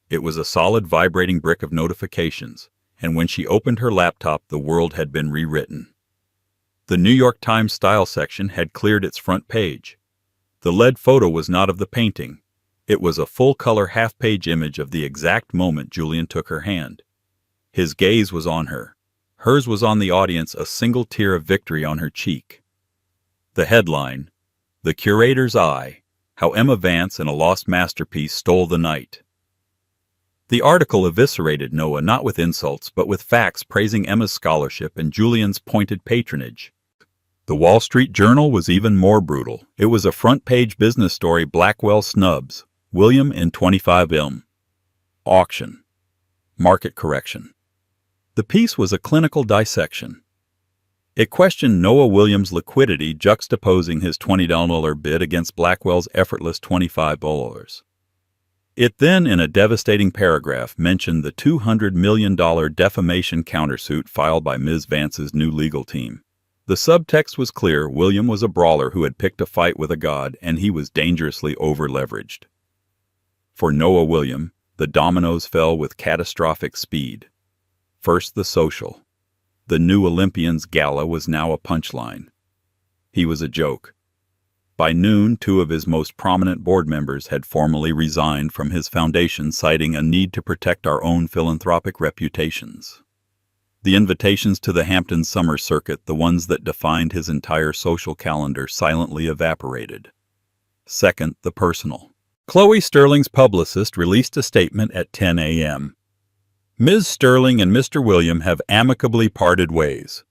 It was a solid, vibrating brick of notifications, and when she opened her laptop, the world had been rewritten. The New York Times style section had cleared its front page. The lead photo was not of the painting. It was a full-color half-page image of the exact moment Julian took her hand. His gaze was on her. Hers was on the audience, a single tear of victory on her cheek. The headline, "The Curator's Eye, How Emma Vance and a Lost Masterpiece Stole the Night." The article eviscerated Noah not with insults but with facts, praising Emma's scholarship and Julian's pointed patronage. The Wall Street Journal was even more brutal. It was a front-page business story: Blackwell snubs William in $25 million. Auction. Market correction. The piece was a clinical dissection. It questioned Noah Williams' liquidity, juxtaposing his $20 bid against Blackwell's effortless $25. It then, in a devastating paragraph, mentioned the $200 million defamation countersuit filed by Ms. Vance's new legal team. The subtext was clear: William was a brawler who had picked a fight with a god, and he was dangerously over-leveraged. For Noah William, the dominoes fell with catastrophic speed. First, the social. The new Olympians gala was now a punchline. He was a joke. By noon, 2 of his most prominent board members had formally resigned from his foundation, citing a need to protect our own philanthropic reputations. The invitations to the Hamptons summer circuit, the ones that defined his entire social calendar, silently evaporated. Second, the personal. Chloe Sterling's publicist released a statement at 10 a.m. Ms. Sterling and Mr. William have amicably parted ways.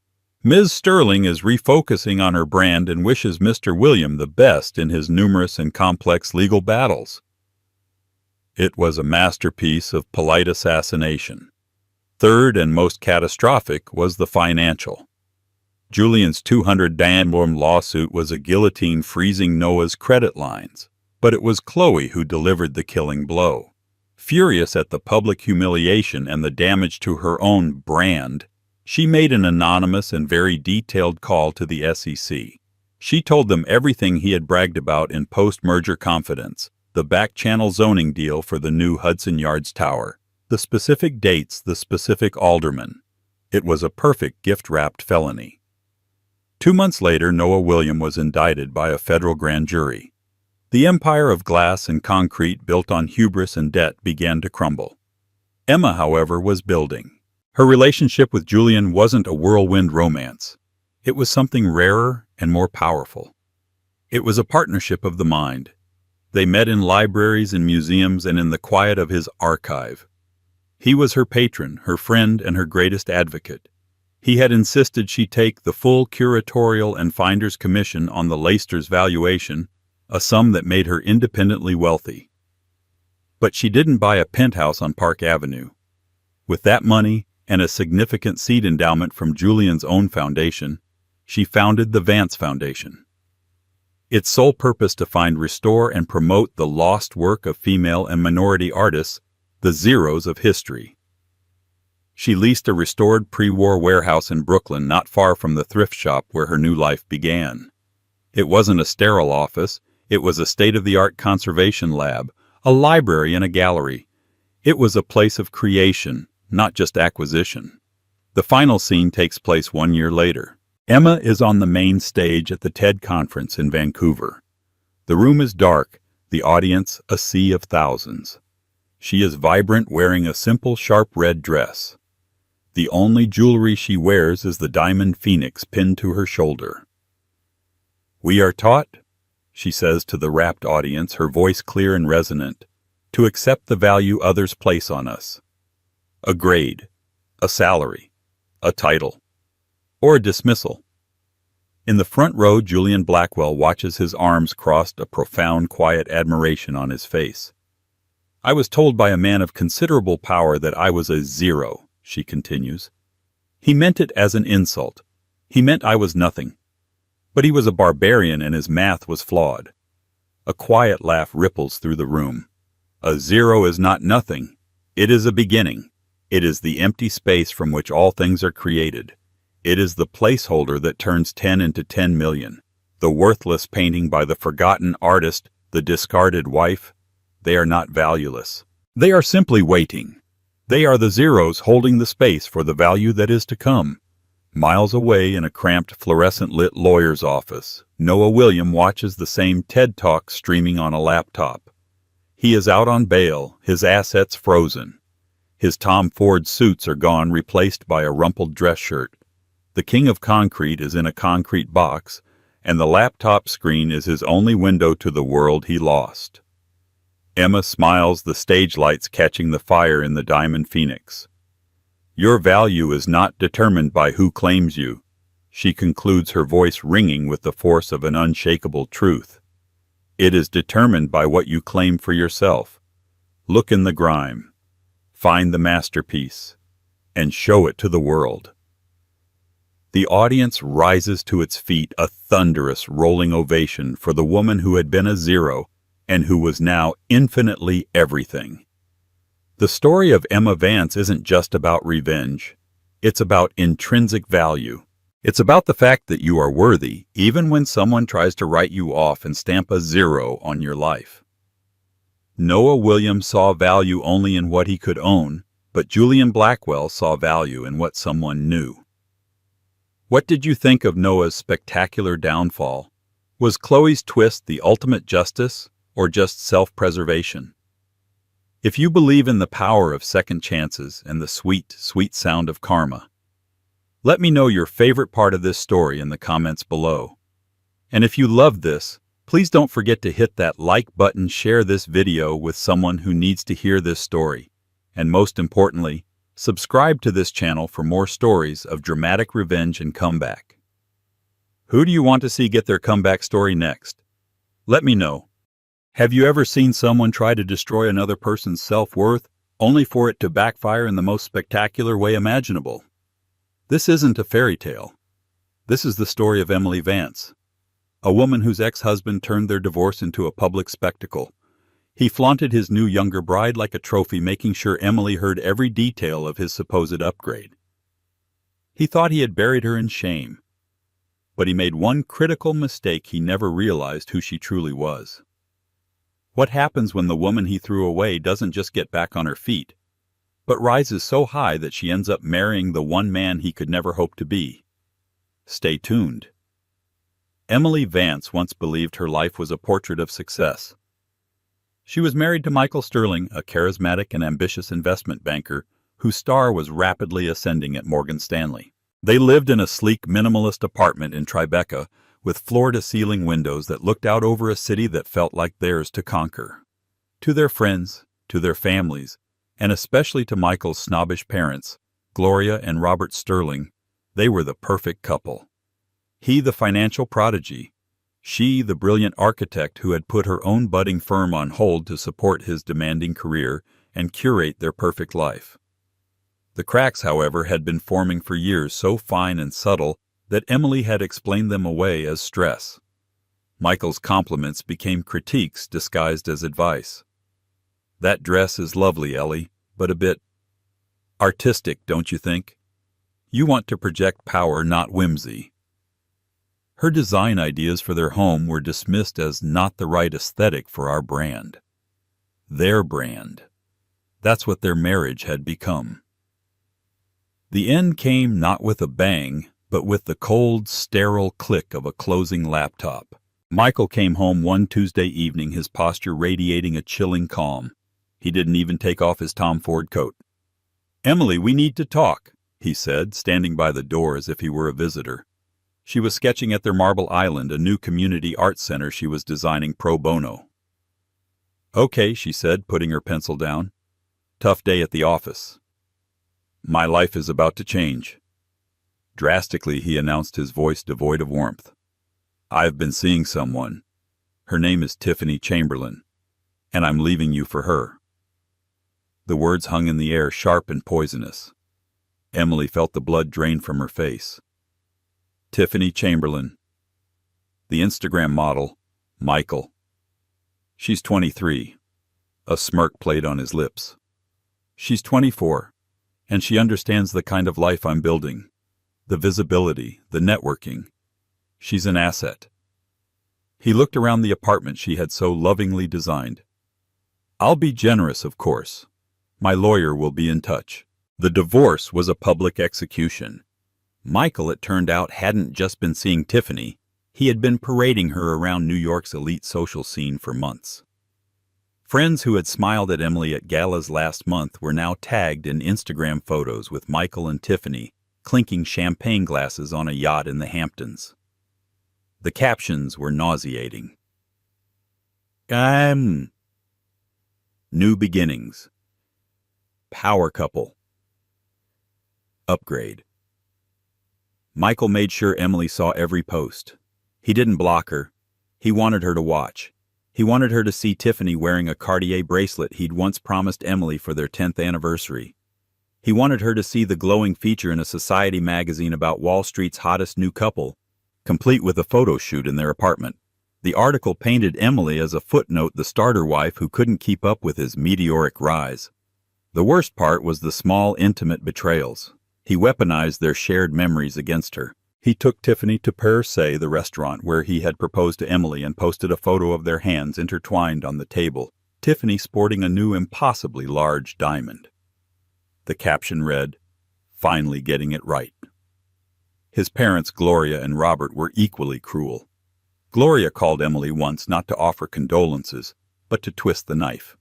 Ms. Sterling is refocusing on her brand and wishes Mr. William the best in his numerous and complex legal battles. It was a masterpiece of polite assassination. Third and most catastrophic was the financial. Julian's $200 million lawsuit was a guillotine freezing Noah's credit lines, but it was Chloe who delivered the killing blow. Furious at the public humiliation and the damage to her own brand, she made an anonymous and very detailed call to the SEC. She told them everything he had bragged about in post-merger confidence: the back-channel zoning deal for the new Hudson Yards Tower, the specific dates, the specific alderman. It was a perfect gift-wrapped felony. 2 months later, Noah William was indicted by a federal grand jury. The empire of glass and concrete built on hubris and debt began to crumble. Emma, however, was building. Her relationship with Julian wasn't a whirlwind romance. It was something rarer and more powerful. It was a partnership of the mind. They met in libraries and museums and in the quiet of his archive. He was her patron, her friend, and her greatest advocate. He had insisted she take the full curatorial and finder's commission on the Leicesters' valuation, a sum that made her independently wealthy. But she didn't buy a penthouse on Park Avenue. With that money and a significant seed endowment from Julian's own foundation, she founded the Vance Foundation. Its sole purpose to find, restore, and promote the lost work of female and minority artists, the zeros of history. She leased a restored pre-war warehouse in Brooklyn, not far from the thrift shop where her new life began. It wasn't a sterile office. It was a state-of-the-art conservation lab, a library, and a gallery. It was a place of creation, not just acquisition. The final scene takes place 1 year later. Emma is on the main stage at the TED conference in Vancouver. The room is dark, the audience a sea of thousands. She is vibrant, wearing a simple, sharp red dress. The only jewelry she wears is the diamond phoenix pinned to her shoulder. "We are taught," she says to the rapt audience, her voice clear and resonant, "to accept the value others place on us. A grade, a salary, a title, or a dismissal." In the front row, Julian Blackwell watches, his arms crossed, a profound, quiet admiration on his face. "I was told by a man of considerable power that I was a zero," she continues. "He meant it as an insult. He meant I was nothing. But he was a barbarian and his math was flawed." A quiet laugh ripples through the room. "A zero is not nothing. It is a beginning. It is the empty space from which all things are created. It is the placeholder that turns 10 into 10 million. The worthless painting by the forgotten artist, the discarded wife. They are not valueless. They are simply waiting. They are the zeros holding the space for the value that is to come." Miles away in a cramped, fluorescent-lit lawyer's office, Noah William watches the same TED Talk streaming on a laptop. He is out on bail, his assets frozen. His Tom Ford suits are gone, replaced by a rumpled dress shirt. The king of concrete is in a concrete box, and the laptop screen is his only window to the world he lost. Emma smiles, the stage lights catching the fire in the diamond phoenix. "Your value is not determined by who claims you," she concludes, her voice ringing with the force of an unshakable truth. "It is determined by what you claim for yourself. Look in the grime. Find the masterpiece. and show it to the world. The audience rises to its feet, a thunderous, rolling ovation for the woman who had been a zero and who was now infinitely everything. The story of Emma Vance isn't just about revenge. It's about intrinsic value. It's about the fact that you are worthy, even when someone tries to write you off and stamp a zero on your life. Noah Williams saw value only in what he could own, but Julian Blackwell saw value in what someone knew. What did you think of Noah's spectacular downfall? Was Chloe's twist the ultimate justice, or just self-preservation? If you believe in the power of second chances and the sweet, sweet sound of karma, let me know your favorite part of this story in the comments below. And if you loved this, please don't forget to hit that like button, share this video with someone who needs to hear this story, and most importantly, subscribe to this channel for more stories of dramatic revenge and comeback. Who do you want to see get their comeback story next? Let me know. Have you ever seen someone try to destroy another person's self-worth, only for it to backfire in the most spectacular way imaginable? This isn't a fairy tale. This is the story of Emily Vance, a woman whose ex-husband turned their divorce into a public spectacle. He flaunted his new younger bride like a trophy, making sure Emily heard every detail of his supposed upgrade. He thought he had buried her in shame, but he made one critical mistake: he never realized who she truly was. What happens when the woman he threw away doesn't just get back on her feet, but rises so high that she ends up marrying the one man he could never hope to be? Stay tuned. Emily Vance once believed her life was a portrait of success. She was married to Michael Sterling, a charismatic and ambitious investment banker whose star was rapidly ascending at Morgan Stanley. They lived in a sleek, minimalist apartment in Tribeca with floor-to-ceiling windows that looked out over a city that felt like theirs to conquer. To their friends, to their families, and especially to Michael's snobbish parents, Gloria and Robert Sterling, they were the perfect couple. He the financial prodigy, she the brilliant architect who had put her own budding firm on hold to support his demanding career and curate their perfect life. The cracks, however, had been forming for years, so fine and subtle that Emily had explained them away as stress. Michael's compliments became critiques disguised as advice. "That dress is lovely, Ellie, but a bit artistic, don't you think? You want to project power, not whimsy." Her design ideas for their home were dismissed as not the right aesthetic for our brand. Their brand. That's what their marriage had become. The end came not with a bang, but with the cold, sterile click of a closing laptop. Michael came home one Tuesday evening, his posture radiating a chilling calm. He didn't even take off his Tom Ford coat. "Emily, we need to talk," he said, standing by the door as if he were a visitor. She was sketching at their Marble Island, a new community arts center she was designing pro bono. "Okay," she said, putting her pencil down. "Tough day at the office." "My life is about to change." Drastically, he announced, his voice devoid of warmth. "I've been seeing someone. Her name is Tiffany Chamberlain, and I'm leaving you for her." The words hung in the air, sharp and poisonous. Emily felt the blood drain from her face. Tiffany Chamberlain. The Instagram model, Michael. She's 23. A smirk played on his lips. She's 24, and she understands the kind of life I'm building. The visibility, the networking. She's an asset. He looked around the apartment she had so lovingly designed. "I'll be generous, of course. My lawyer will be in touch." The divorce was a public execution. Michael, it turned out, hadn't just been seeing Tiffany. He had been parading her around New York's elite social scene for months. Friends who had smiled at Emily at galas last month were now tagged in Instagram photos with Michael and Tiffany clinking champagne glasses on a yacht in the Hamptons. The captions were nauseating. New beginnings. Power couple. Upgrade. Michael made sure Emily saw every post. He didn't block her. He wanted her to watch. He wanted her to see Tiffany wearing a Cartier bracelet he'd once promised Emily for their 10th anniversary. He wanted her to see the glowing feature in a society magazine about Wall Street's hottest new couple, complete with a photo shoot in their apartment. The article painted Emily as a footnote, the starter wife who couldn't keep up with his meteoric rise. The worst part was the small, intimate betrayals. He weaponized their shared memories against her. He took Tiffany to Per Se, the restaurant where he had proposed to Emily, and posted a photo of their hands intertwined on the table, Tiffany sporting a new impossibly large diamond. The caption read, "Finally getting it right." His parents, Gloria and Robert, were equally cruel. Gloria called Emily once not to offer condolences, but to twist the knife.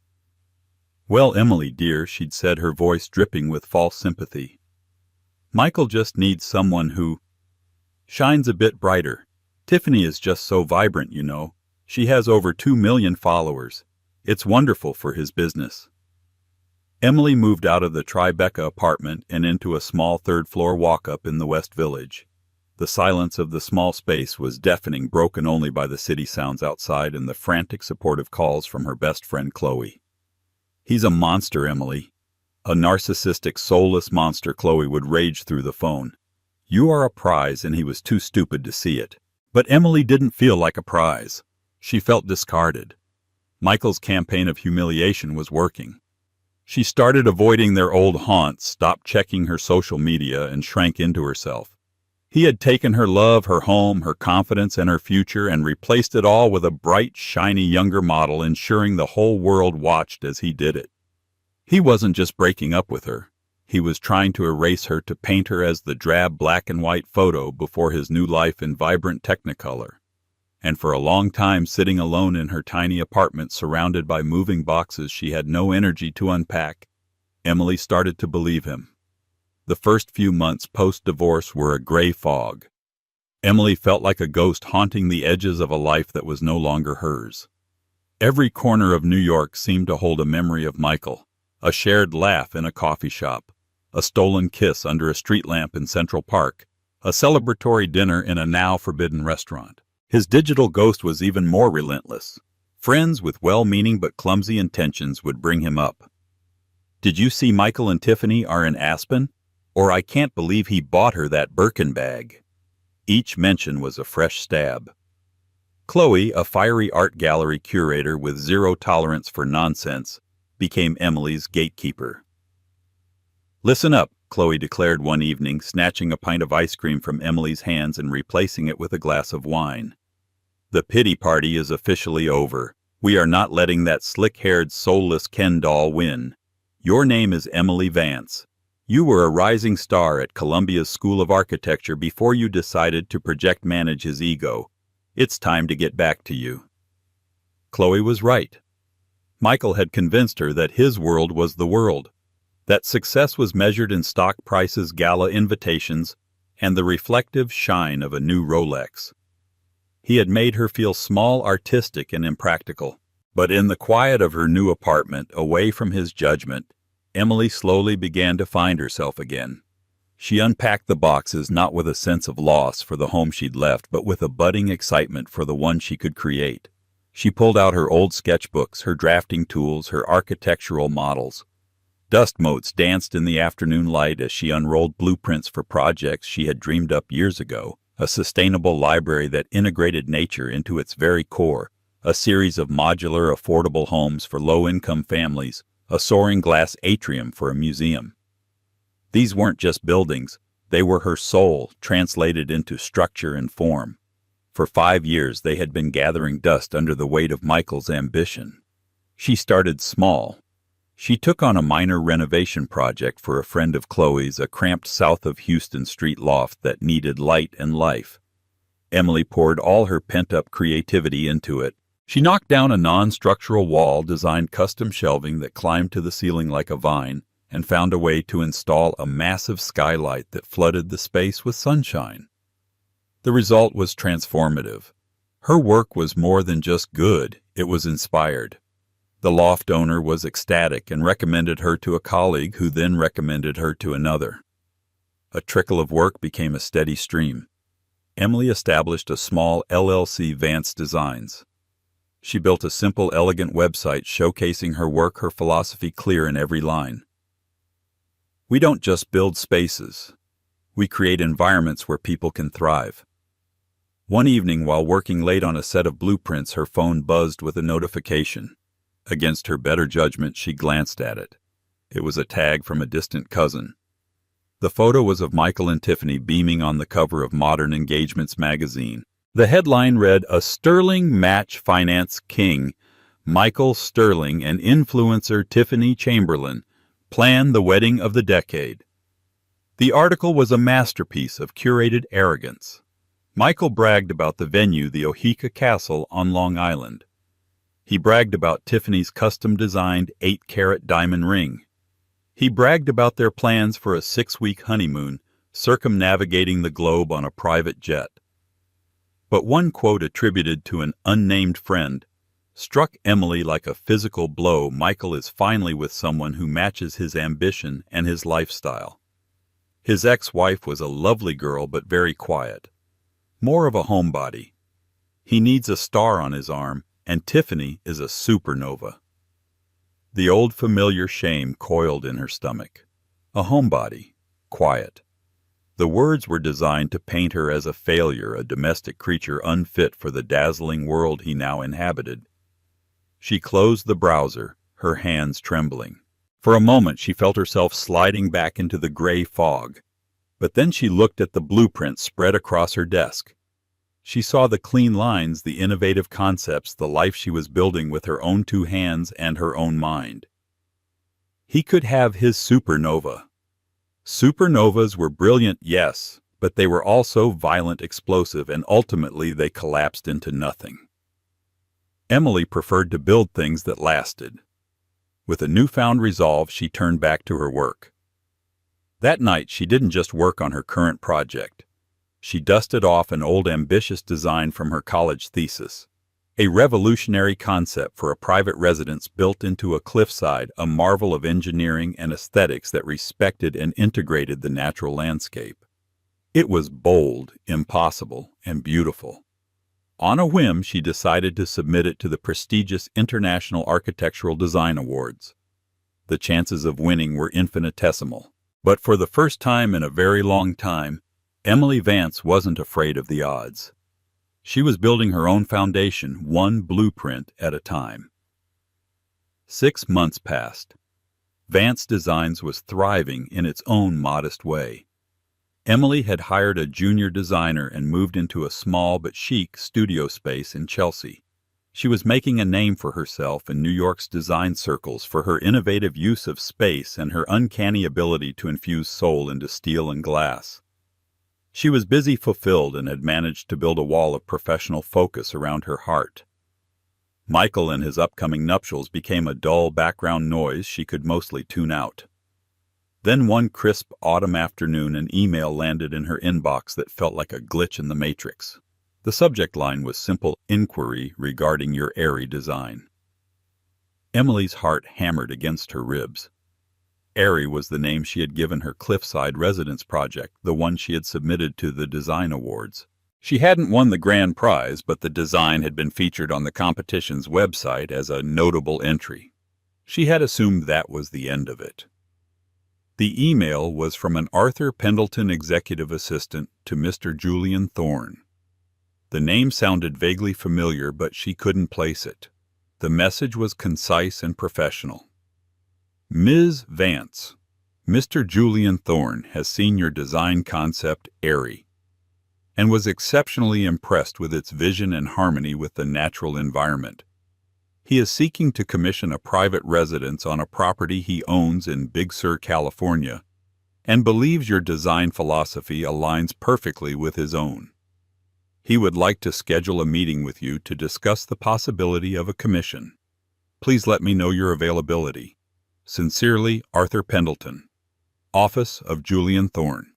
"Well, Emily, dear," she'd said, her voice dripping with false sympathy, "Michael just needs someone who shines a bit brighter. Tiffany is just so vibrant, you know. She has over 2 million followers. It's wonderful for his business." Emily moved out of the Tribeca apartment and into a small third-floor walk-up in the West Village. The silence of the small space was deafening, broken only by the city sounds outside and the frantic, supportive calls from her best friend Chloe. "He's a monster, Emily. A narcissistic, soulless monster," Chloe would rage through the phone. "You are a prize, and he was too stupid to see it." But Emily didn't feel like a prize. She felt discarded. Michael's campaign of humiliation was working. She started avoiding their old haunts, stopped checking her social media, and shrank into herself. He had taken her love, her home, her confidence, and her future, and replaced it all with a bright, shiny younger model, ensuring the whole world watched as he did it. He wasn't just breaking up with her. He was trying to erase her, to paint her as the drab black-and-white photo before his new life in vibrant Technicolor. And for a long time, sitting alone in her tiny apartment surrounded by moving boxes she had no energy to unpack, Emily started to believe him. The first few months post-divorce were a gray fog. Emily felt like a ghost haunting the edges of a life that was no longer hers. Every corner of New York seemed to hold a memory of Michael, a shared laugh in a coffee shop, a stolen kiss under a street lamp in Central Park, a celebratory dinner in a now forbidden restaurant. His digital ghost was even more relentless. Friends with well-meaning but clumsy intentions would bring him up. "Did you see Michael and Tiffany are in Aspen?" Or "I can't believe he bought her that Birkin bag." Each mention was a fresh stab. Chloe, a fiery art gallery curator with zero tolerance for nonsense, became Emily's gatekeeper. "Listen up," Chloe declared one evening, snatching a pint of ice cream from Emily's hands and replacing it with a glass of wine. "The pity party is officially over. We are not letting that slick-haired, soulless Ken doll win. Your name is Emily Vance. You were a rising star at Columbia's School of Architecture before you decided to project manage his ego. It's time to get back to you." Chloe was right. Michael had convinced her that his world was the world, that success was measured in stock prices, gala invitations, and the reflective shine of a new Rolex. He had made her feel small, artistic, and impractical. But in the quiet of her new apartment, away from his judgment, Emily slowly began to find herself again. She unpacked the boxes not with a sense of loss for the home she'd left, but with a budding excitement for the one she could create. She pulled out her old sketchbooks, her drafting tools, her architectural models. Dust motes danced in the afternoon light as she unrolled blueprints for projects she had dreamed up years ago, a sustainable library that integrated nature into its very core, a series of modular, affordable homes for low-income families, a soaring glass atrium for a museum. These weren't just buildings, they were her soul, translated into structure and form. For 5 years they had been gathering dust under the weight of Michael's ambition. She started small. She took on a minor renovation project for a friend of Chloe's, a cramped south of Houston Street loft that needed light and life. Emily poured all her pent-up creativity into it. She knocked down a non-structural wall, designed custom shelving that climbed to the ceiling like a vine, and found a way to install a massive skylight that flooded the space with sunshine. The result was transformative. Her work was more than just good, it was inspired. The loft owner was ecstatic and recommended her to a colleague who then recommended her to another. A trickle of work became a steady stream. Emily established a small LLC, Vance Designs. She built a simple, elegant website showcasing her work, her philosophy clear in every line. We don't just build spaces. We create environments where people can thrive. One evening, while working late on a set of blueprints, her phone buzzed with a notification. Against her better judgment, she glanced at it. It was a tag from a distant cousin. The photo was of Michael and Tiffany beaming on the cover of Modern Engagements magazine. The headline read, "A sterling match finance king, Michael Sterling and influencer Tiffany Chamberlain plan the wedding of the decade." The article was a masterpiece of curated arrogance. Michael bragged about the venue, the Oheka Castle on Long Island. He bragged about Tiffany's custom-designed 8-carat diamond ring. He bragged about their plans for a 6-week honeymoon, circumnavigating the globe on a private jet. But one quote attributed to an unnamed friend struck Emily like a physical blow. Michael is finally with someone who matches his ambition and his lifestyle. His ex-wife was a lovely girl but very quiet. More of a homebody. He needs a star on his arm, and Tiffany is a supernova. The old familiar shame coiled in her stomach. A homebody. Quiet. The words were designed to paint her as a failure, a domestic creature unfit for the dazzling world he now inhabited. She closed the browser, her hands trembling. For a moment she felt herself sliding back into the gray fog. But then she looked at the blueprint spread across her desk. She saw the clean lines, the innovative concepts, the life she was building with her own 2 hands and her own mind. He could have his supernova. Supernovas were brilliant, yes, but they were also violent, explosive, and ultimately they collapsed into nothing. Emily preferred to build things that lasted. With a newfound resolve, she turned back to her work. That night, she didn't just work on her current project. She dusted off an old ambitious design from her college thesis. A revolutionary concept for a private residence built into a cliffside, a marvel of engineering and aesthetics that respected and integrated the natural landscape. It was bold, impossible, and beautiful. On a whim, she decided to submit it to the prestigious International Architectural Design Awards. The chances of winning were infinitesimal. But for the first time in a very long time, Emily Vance wasn't afraid of the odds. She was building her own foundation, one blueprint at a time. 6 months passed. Vance Designs was thriving in its own modest way. Emily had hired a junior designer and moved into a small but chic studio space in Chelsea. She was making a name for herself in New York's design circles for her innovative use of space and her uncanny ability to infuse soul into steel and glass. She was busy, fulfilled, and had managed to build a wall of professional focus around her heart. Michael and his upcoming nuptials became a dull background noise she could mostly tune out. Then one crisp autumn afternoon, an email landed in her inbox that felt like a glitch in the matrix. The subject line was simple: inquiry regarding your airy design. Emily's heart hammered against her ribs. Airy was the name she had given her cliffside residence project, the one she had submitted to the design awards. She hadn't won the grand prize, but the design had been featured on the competition's website as a notable entry. She had assumed that was the end of it. The email was from an Arthur Pendleton executive assistant to Mr. Julian Thorne. The name sounded vaguely familiar, but she couldn't place it. The message was concise and professional. Ms. Vance, Mr. Julian Thorne has seen your design concept, Airy, and was exceptionally impressed with its vision and harmony with the natural environment. He is seeking to commission a private residence on a property he owns in Big Sur, California, and believes your design philosophy aligns perfectly with his own. He would like to schedule a meeting with you to discuss the possibility of a commission. Please let me know your availability. Sincerely, Arthur Pendleton, Office of Julian Thorne.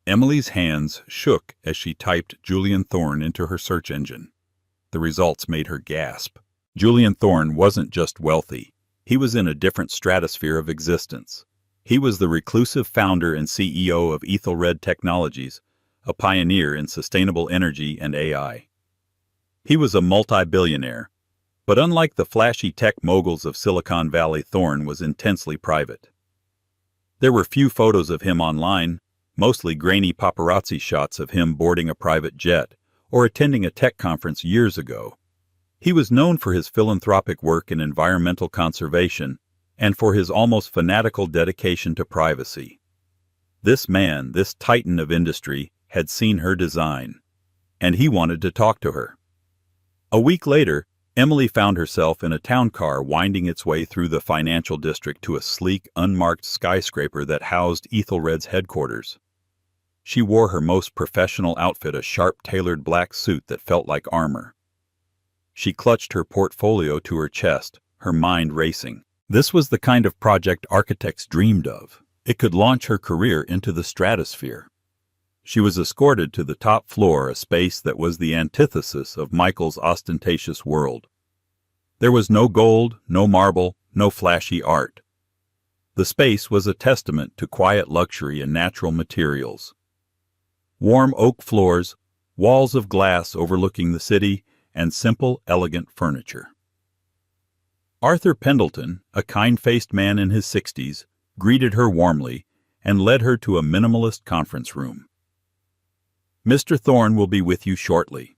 Emily's hands shook as she typed Julian Thorne into her search engine. The results made her gasp. Julian Thorne wasn't just wealthy. He was in a different stratosphere of existence. He was the reclusive founder and CEO of Ethelred Technologies, a pioneer in sustainable energy and AI. He was a multi-billionaire. But unlike the flashy tech moguls of Silicon Valley, Thorne was intensely private. There were few photos of him online, mostly grainy paparazzi shots of him boarding a private jet or attending a tech conference years ago. He was known for his philanthropic work in environmental conservation and for his almost fanatical dedication to privacy. This man, this titan of industry, had seen her design, and he wanted to talk to her. A week later, Emily found herself in a town car winding its way through the financial district to a sleek, unmarked skyscraper that housed Ethelred's headquarters. She wore her most professional outfit, a sharp, tailored black suit that felt like armor. She clutched her portfolio to her chest, her mind racing. This was the kind of project architects dreamed of. It could launch her career into the stratosphere. She was escorted to the top floor, a space that was the antithesis of Michael's ostentatious world. There was no gold, no marble, no flashy art. The space was a testament to quiet luxury and natural materials. Warm oak floors, walls of glass overlooking the city, and simple, elegant furniture. Arthur Pendleton, a kind-faced man in his 60s, greeted her warmly and led her to a minimalist conference room. "Mr. Thorne will be with you shortly."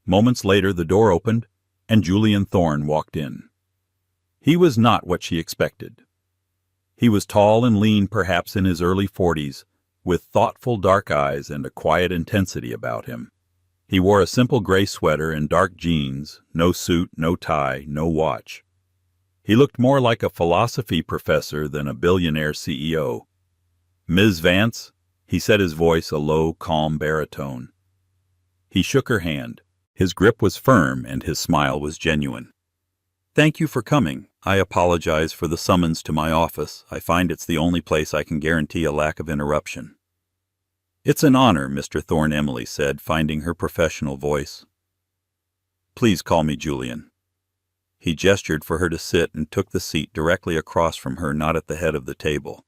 Moments later, the door opened, and Julian Thorne walked in. He was not what she expected. He was tall and lean, perhaps in his early 40s, with thoughtful dark eyes and a quiet intensity about him. He wore a simple gray sweater and dark jeans, no suit, no tie, no watch. He looked more like a philosophy professor than a billionaire CEO. "Ms. Vance," he said, his voice a low, calm baritone. He shook her hand. His grip was firm and his smile was genuine. "Thank you for coming. I apologize for the summons to my office. I find it's the only place I can guarantee a lack of interruption." "It's an honor, Mr. Thorne," Emily said, finding her professional voice. "Please call me Julian." He gestured for her to sit and took the seat directly across from her, not at the head of the table.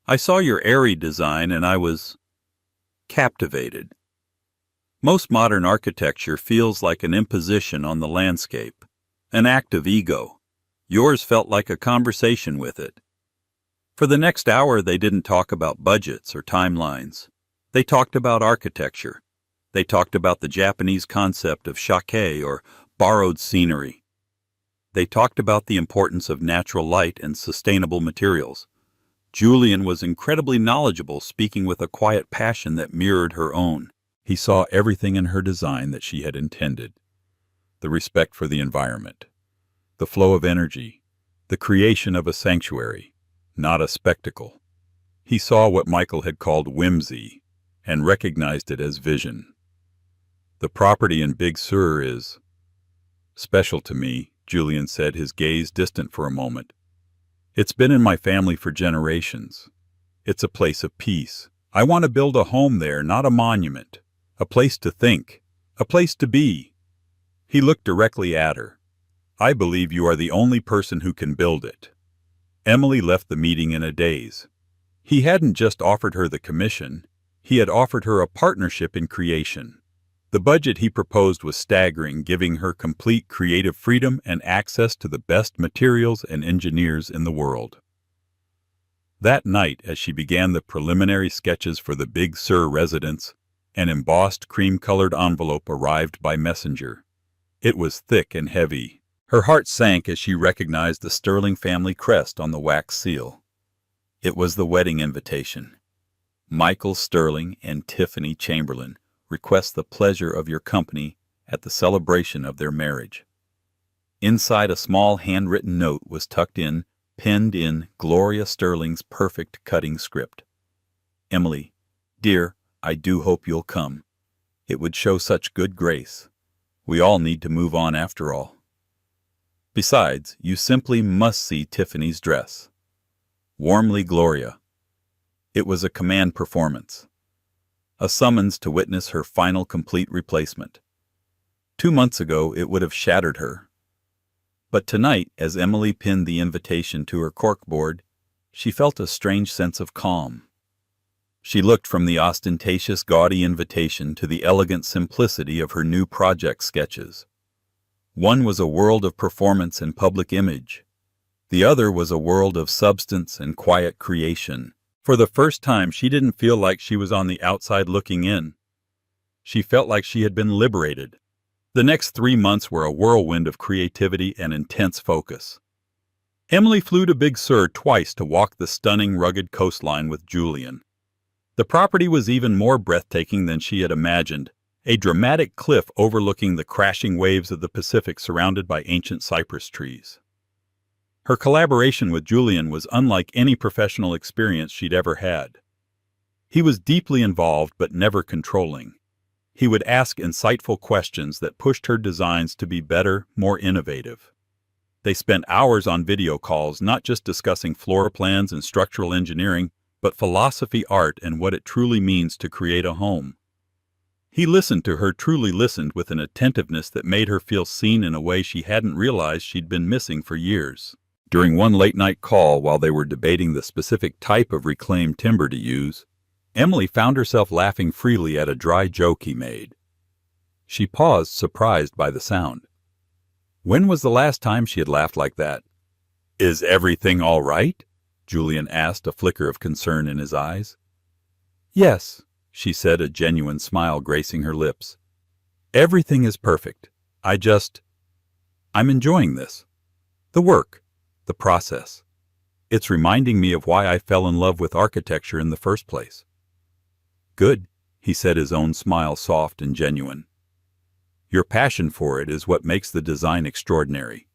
"I saw your airy design and I was captivated. Most modern architecture feels like an imposition on the landscape, an act of ego. Yours felt like a conversation with it." For the next hour, they didn't talk about budgets or timelines. They talked about architecture. They talked about the Japanese concept of shake or borrowed scenery. They talked about the importance of natural light and sustainable materials. Julian was incredibly knowledgeable, speaking with a quiet passion that mirrored her own. He saw everything in her design that she had intended. The respect for the environment, the flow of energy, the creation of a sanctuary, not a spectacle. He saw what Michael had called whimsy and recognized it as vision. "The property in Big Sur is special to me," Julian said, his gaze distant for a moment. "It's been in my family for generations. It's a place of peace. I want to build a home there, not a monument. A place to think, a place to be." He looked directly at her. "I believe you are the only person who can build it." Emily left the meeting in a daze. He hadn't just offered her the commission, he had offered her a partnership in creation. The budget he proposed was staggering, giving her complete creative freedom and access to the best materials and engineers in the world. That night, as she began the preliminary sketches for the Big Sur residence, an embossed cream-colored envelope arrived by messenger. It was thick and heavy. Her heart sank as she recognized the Sterling family crest on the wax seal. It was the wedding invitation. "Michael Sterling and Tiffany Chamberlain request the pleasure of your company at the celebration of their marriage." Inside, a small handwritten note was tucked in, penned in Gloria Sterling's perfect cutting script. "Emily, dear, I do hope you'll come. It would show such good grace. We all need to move on after all. Besides, you simply must see Tiffany's dress. Warmly, Gloria." It was a command performance. A summons to witness her final complete replacement. 2 months ago, it would have shattered her. But tonight, as Emily pinned the invitation to her corkboard, she felt a strange sense of calm. She looked from the ostentatious, gaudy invitation to the elegant simplicity of her new project sketches. One was a world of performance and public image. The other was a world of substance and quiet creation. For the first time, she didn't feel like she was on the outside looking in. She felt like she had been liberated. The next 3 months were a whirlwind of creativity and intense focus. Emily flew to Big Sur twice to walk the stunning, rugged coastline with Julian. The property was even more breathtaking than she had imagined, a dramatic cliff overlooking the crashing waves of the Pacific surrounded by ancient cypress trees. Her collaboration with Julian was unlike any professional experience she'd ever had. He was deeply involved but never controlling. He would ask insightful questions that pushed her designs to be better, more innovative. They spent hours on video calls, not just discussing floor plans and structural engineering, but philosophy, art, and what it truly means to create a home. He listened to her, truly listened, with an attentiveness that made her feel seen in a way she hadn't realized she'd been missing for years. During one late-night call, while they were debating the specific type of reclaimed timber to use, Emily found herself laughing freely at a dry joke he made. She paused, surprised by the sound. When was the last time she had laughed like that? "Is everything all right?" Julian asked, a flicker of concern in his eyes. "Yes," she said, a genuine smile gracing her lips. "Everything is perfect. I'm enjoying this. The work. The process. It's reminding me of why I fell in love with architecture in the first place." "Good," he said, his own smile soft and genuine. "Your passion for it is what makes the design extraordinary."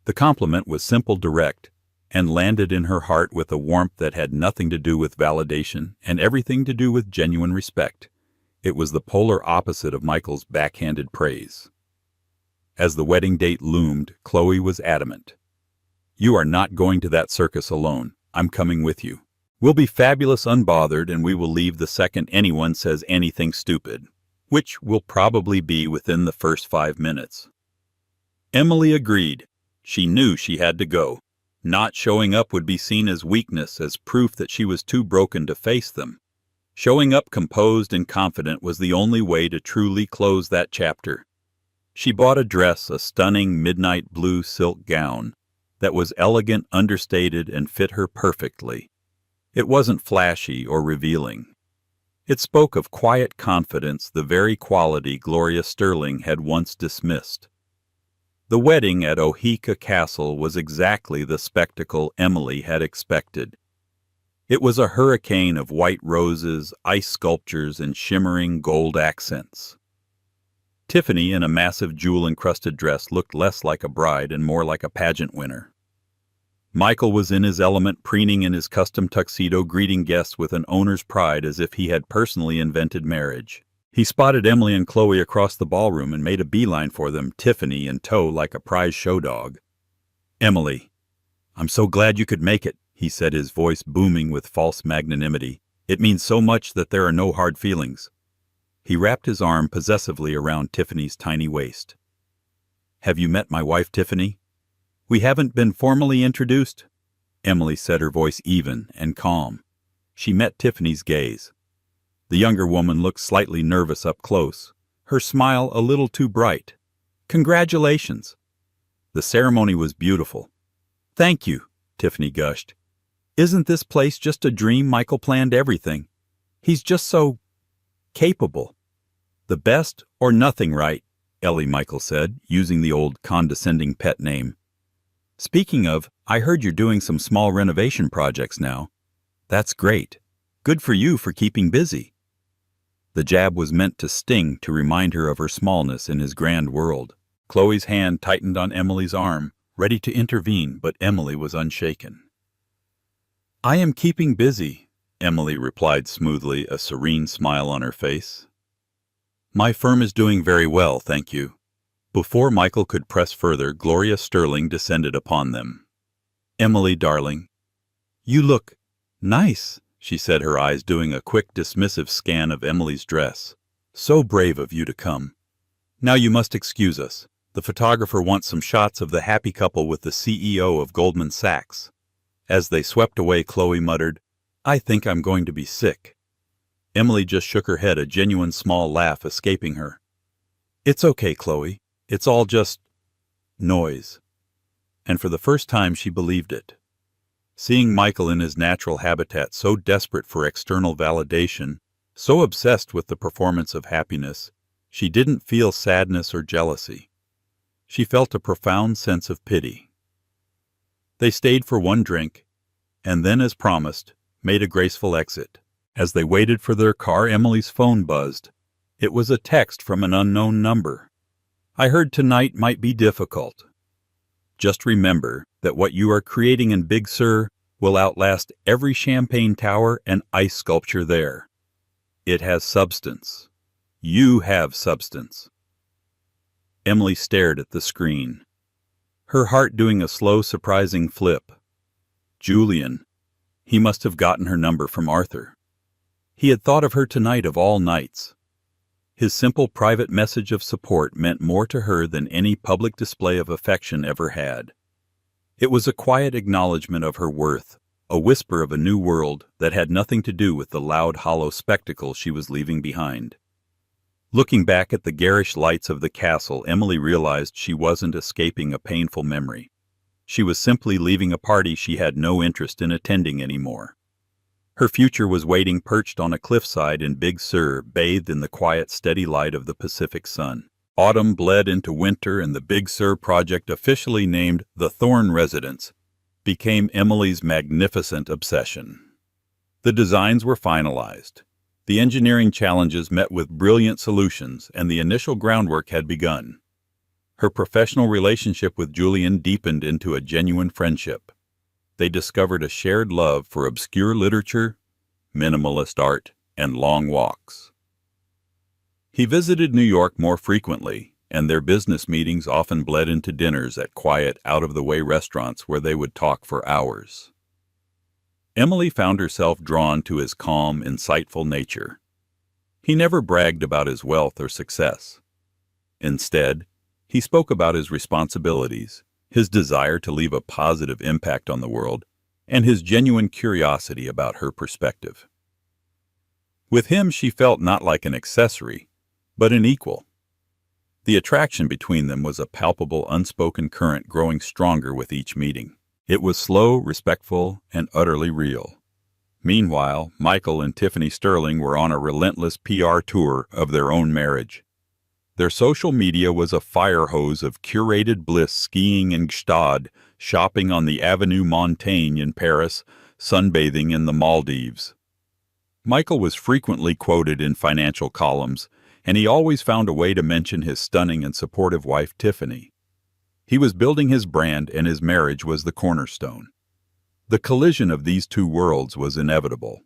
The compliment was simple, direct, and landed in her heart with a warmth that had nothing to do with validation and everything to do with genuine respect. It was the polar opposite of Michael's backhanded praise. As the wedding date loomed, Chloe was adamant. "You are not going to that circus alone. I'm coming with you. We'll be fabulous, unbothered, and we will leave the second anyone says anything stupid, which will probably be within the first 5 minutes." Emily agreed. She knew she had to go. Not showing up would be seen as weakness, as proof that she was too broken to face them. Showing up composed and confident was the only way to truly close that chapter. She bought a dress, a stunning midnight blue silk gown, that was elegant, understated, and fit her perfectly. It wasn't flashy or revealing. It spoke of quiet confidence, the very quality Gloria Sterling had once dismissed. The wedding at Oheka Castle was exactly the spectacle Emily had expected. It was a hurricane of white roses, ice sculptures, and shimmering gold accents. Tiffany, in a massive jewel-encrusted dress, looked less like a bride and more like a pageant winner. Michael was in his element, preening in his custom tuxedo, greeting guests with an owner's pride as if he had personally invented marriage. He spotted Emily and Chloe across the ballroom and made a beeline for them, Tiffany in tow like a prize show dog. "Emily, I'm so glad you could make it," he said, his voice booming with false magnanimity. "It means so much that there are no hard feelings." He wrapped his arm possessively around Tiffany's tiny waist. "Have you met my wife, Tiffany?" "We haven't been formally introduced," Emily said, her voice even and calm. She met Tiffany's gaze. The younger woman looked slightly nervous up close, her smile a little too bright. "Congratulations." The ceremony was beautiful. "Thank you," Tiffany gushed. "Isn't this place just a dream? Michael planned everything. He's just so capable." "The best or nothing, right?" Ellie Michael said, using the old condescending pet name. "Speaking of, I heard you're doing some small renovation projects now." "That's great. Good for you for keeping busy." The jab was meant to sting, to remind her of her smallness in his grand world. Chloe's hand tightened on Emily's arm, ready to intervene, but Emily was unshaken. "I am keeping busy," Emily replied smoothly, a serene smile on her face. "My firm is doing very well, thank you." Before Michael could press further, Gloria Sterling descended upon them. "Emily, darling, you look nice," she said, her eyes doing a quick, dismissive scan of Emily's dress. "So brave of you to come. Now you must excuse us. The photographer wants some shots of the happy couple with the CEO of Goldman Sachs." As they swept away, Chloe muttered, "I think I'm going to be sick." Emily just shook her head, a genuine small laugh escaping her. "It's okay, Chloe. It's all just noise." and for the first time she believed it. Seeing Michael in his natural habitat, so desperate for external validation, so obsessed with the performance of happiness, she didn't feel sadness or jealousy. She felt a profound sense of pity. They stayed for one drink, and then, as promised, made a graceful exit. As they waited for their car, Emily's phone buzzed. It was a text from an unknown number. "I heard tonight might be difficult. Just remember that what you are creating in Big Sur will outlast every champagne tower and ice sculpture there. It has substance. You have substance." Emily stared at the screen, her heart doing a slow, surprising flip. Julian. He must have gotten her number from Arthur. He had thought of her tonight of all nights. His simple private message of support meant more to her than any public display of affection ever had. It was a quiet acknowledgement of her worth, a whisper of a new world that had nothing to do with the loud, hollow spectacle she was leaving behind. Looking back at the garish lights of the castle, Emily realized she wasn't escaping a painful memory. She was simply leaving a party she had no interest in attending anymore. Her future was waiting perched on a cliffside in Big Sur, bathed in the quiet, steady light of the Pacific sun. Autumn bled into winter, and the Big Sur project, officially named the Thorn Residence, became Emily's magnificent obsession. The designs were finalized. The engineering challenges met with brilliant solutions, and the initial groundwork had begun. Her professional relationship with Julian deepened into a genuine friendship. They discovered a shared love for obscure literature, minimalist art, and long walks. He visited New York more frequently, and their business meetings often bled into dinners at quiet, out-of-the-way restaurants where they would talk for hours. Emily found herself drawn to his calm, insightful nature. He never bragged about his wealth or success. Instead, he spoke about his responsibilities, his desire to leave a positive impact on the world, and his genuine curiosity about her perspective. With him, she felt not like an accessory, but an equal. The attraction between them was a palpable, unspoken current growing stronger with each meeting. It was slow, respectful, and utterly real. Meanwhile, Michael and Tiffany Sterling were on a relentless PR tour of their own marriage. Their social media was a fire hose of curated bliss, skiing in Gstaad, shopping on the Avenue Montaigne in Paris, sunbathing in the Maldives. Michael was frequently quoted in financial columns, and he always found a way to mention his stunning and supportive wife, Tiffany. He was building his brand, and his marriage was the cornerstone. The collision of these two worlds was inevitable.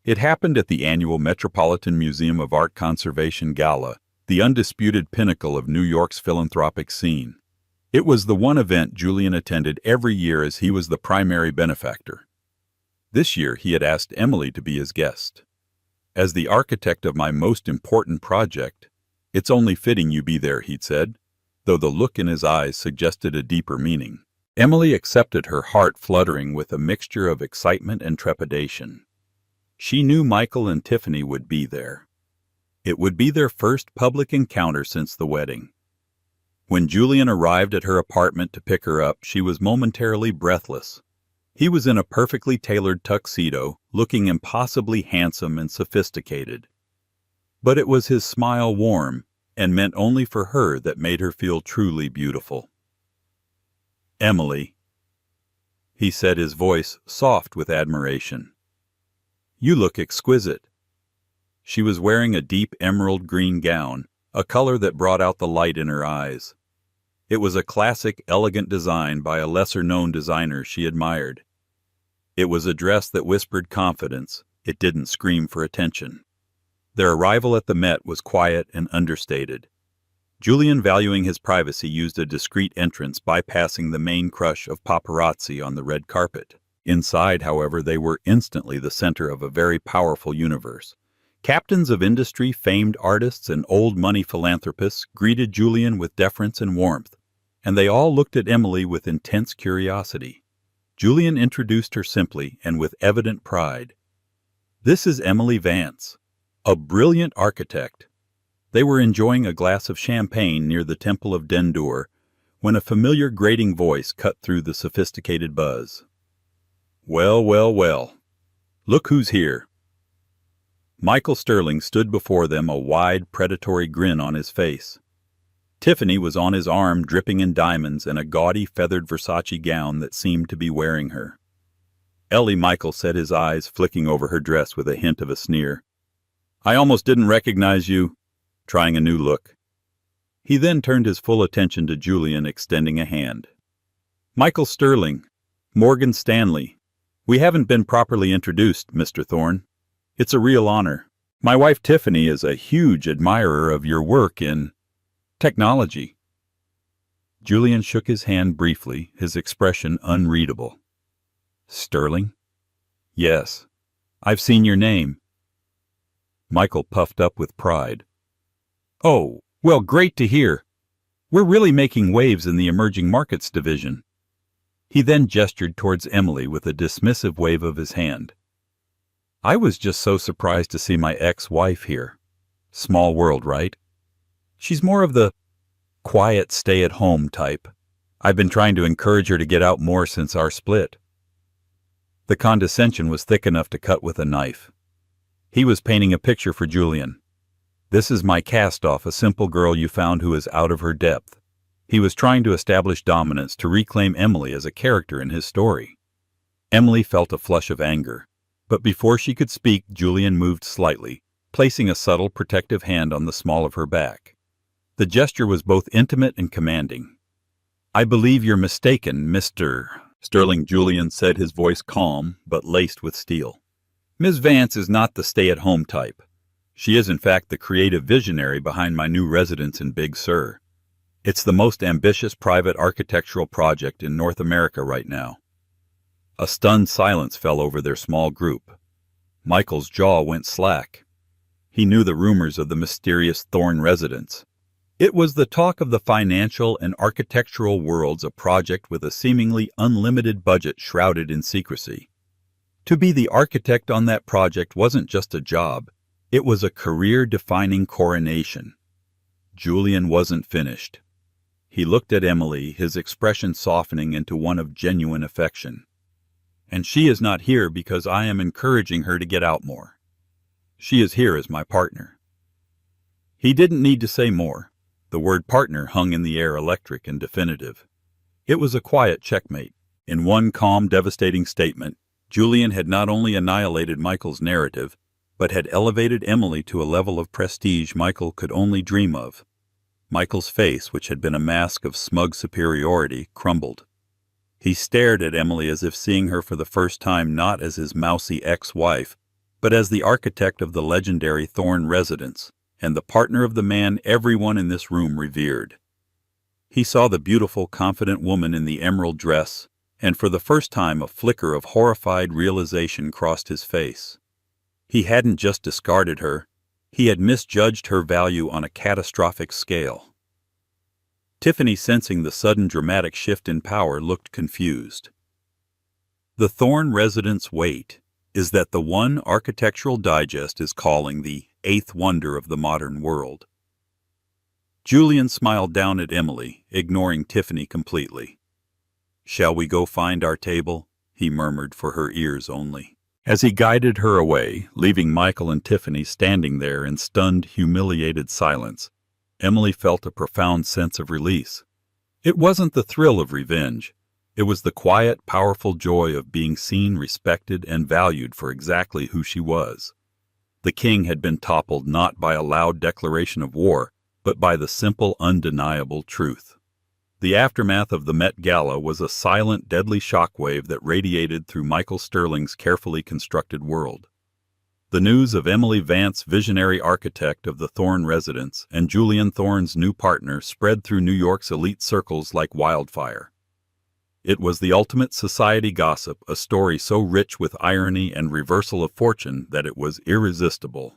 It happened at the annual Metropolitan Museum of Art Conservation Gala, the undisputed pinnacle of New York's philanthropic scene. It was the one event Julian attended every year, as he was the primary benefactor. This year he had asked Emily to be his guest. "As the architect of my most important project, it's only fitting you be there," he'd said, though the look in his eyes suggested a deeper meaning. Emily accepted, her heart fluttering with a mixture of excitement and trepidation. She knew Michael and Tiffany would be there. It would be their first public encounter since the wedding. When Julian arrived at her apartment to pick her up, she was momentarily breathless. He was in a perfectly tailored tuxedo, looking impossibly handsome and sophisticated. But it was his smile, warm and meant only for her, that made her feel truly beautiful. "Emily," he said, his voice soft with admiration. "You look exquisite." She was wearing a deep emerald green gown, a color that brought out the light in her eyes. It was a classic, elegant design by a lesser-known designer she admired. It was a dress that whispered confidence. It didn't scream for attention. Their arrival at the Met was quiet and understated. Julian, valuing his privacy, used a discreet entrance, bypassing the main crush of paparazzi on the red carpet. Inside, however, they were instantly the center of a very powerful universe. Captains of industry, famed artists, and old-money philanthropists greeted Julian with deference and warmth, and they all looked at Emily with intense curiosity. Julian introduced her simply and with evident pride. "This is Emily Vance, a brilliant architect." They were enjoying a glass of champagne near the Temple of Dendur when a familiar grating voice cut through the sophisticated buzz. "Well, well, well. Look who's here." Michael Sterling stood before them, a wide, predatory grin on his face. Tiffany was on his arm, dripping in diamonds and a gaudy, feathered Versace gown that seemed to be wearing her. Ellie, Michael said, his eyes flicking over her dress with a hint of a sneer. "I almost didn't recognize you," trying a new look. He then turned his full attention to Julian, extending a hand. "Michael Sterling, Morgan Stanley. We haven't been properly introduced, Mr. Thorne. It's a real honor. My wife Tiffany is a huge admirer of your work in technology." Julian shook his hand briefly, his expression unreadable. "Sterling?" "Yes. I've seen your name." Michael puffed up with pride. "Oh, well, great to hear. We're really making waves in the emerging markets division." He then gestured towards Emily with a dismissive wave of his hand. "I was just so surprised to see my ex-wife here. Small world, right? She's more of the quiet, stay-at-home type. I've been trying to encourage her to get out more since our split." The condescension was thick enough to cut with a knife. He was painting a picture for Julian. "This is my cast-off, a simple girl you found who is out of her depth." He was trying to establish dominance, to reclaim Emily as a character in his story. Emily felt a flush of anger, but before she could speak, Julian moved slightly, placing a subtle, protective hand on the small of her back. The gesture was both intimate and commanding. "I believe you're mistaken, Mr. Sterling," Julian said, his voice calm but laced with steel. "Ms. Vance is not the stay-at-home type. She is in fact the creative visionary behind my new residence in Big Sur. It's the most ambitious private architectural project in North America right now." A stunned silence fell over their small group. Michael's jaw went slack. He knew the rumors of the mysterious Thorne residence. It was the talk of the financial and architectural worlds, a project with a seemingly unlimited budget shrouded in secrecy. To be the architect on that project wasn't just a job, it was a career-defining coronation. Julian wasn't finished. He looked at Emily, his expression softening into one of genuine affection. "And she is not here because I am encouraging her to get out more. She is here as my partner." He didn't need to say more. The word partner hung in the air, electric and definitive. It was a quiet checkmate. In one calm, devastating statement, Julian had not only annihilated Michael's narrative, but had elevated Emily to a level of prestige Michael could only dream of. Michael's face, which had been a mask of smug superiority, crumbled. He stared at Emily as if seeing her for the first time not as his mousy ex-wife, but as the architect of the legendary Thorne residence, and the partner of the man everyone in this room revered. He saw the beautiful, confident woman in the emerald dress, and for the first time a flicker of horrified realization crossed his face. He hadn't just discarded her, he had misjudged her value on a catastrophic scale. Tiffany, sensing the sudden dramatic shift in power, looked confused. The Thorne residence weight is that the one Architectural Digest is calling the eighth wonder of the modern world. Julian smiled down at Emily, ignoring Tiffany completely. "Shall we go find our table?" he murmured for her ears only. As he guided her away, leaving Michael and Tiffany standing there in stunned, humiliated silence, Emily felt a profound sense of release. It wasn't the thrill of revenge. It was the quiet, powerful joy of being seen, respected, and valued for exactly who she was. The king had been toppled not by a loud declaration of war, but by the simple, undeniable truth. The aftermath of the Met Gala was a silent, deadly shockwave that radiated through Michael Sterling's carefully constructed world. The news of Emily Vance, visionary architect of the Thorne residence, and Julian Thorne's new partner spread through New York's elite circles like wildfire. It was the ultimate society gossip, a story so rich with irony and reversal of fortune that it was irresistible.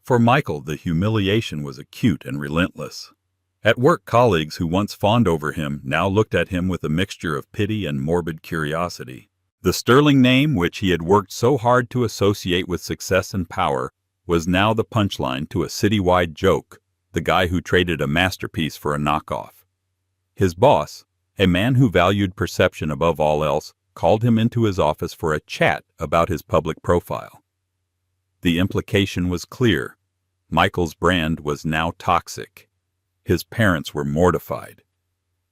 For Michael, the humiliation was acute and relentless. At work, colleagues who once fawned over him now looked at him with a mixture of pity and morbid curiosity. The Sterling name, which he had worked so hard to associate with success and power, was now the punchline to a citywide joke, the guy who traded a masterpiece for a knockoff. His boss, a man who valued perception above all else, called him into his office for a chat about his public profile. The implication was clear. Michael's brand was now toxic. His parents were mortified.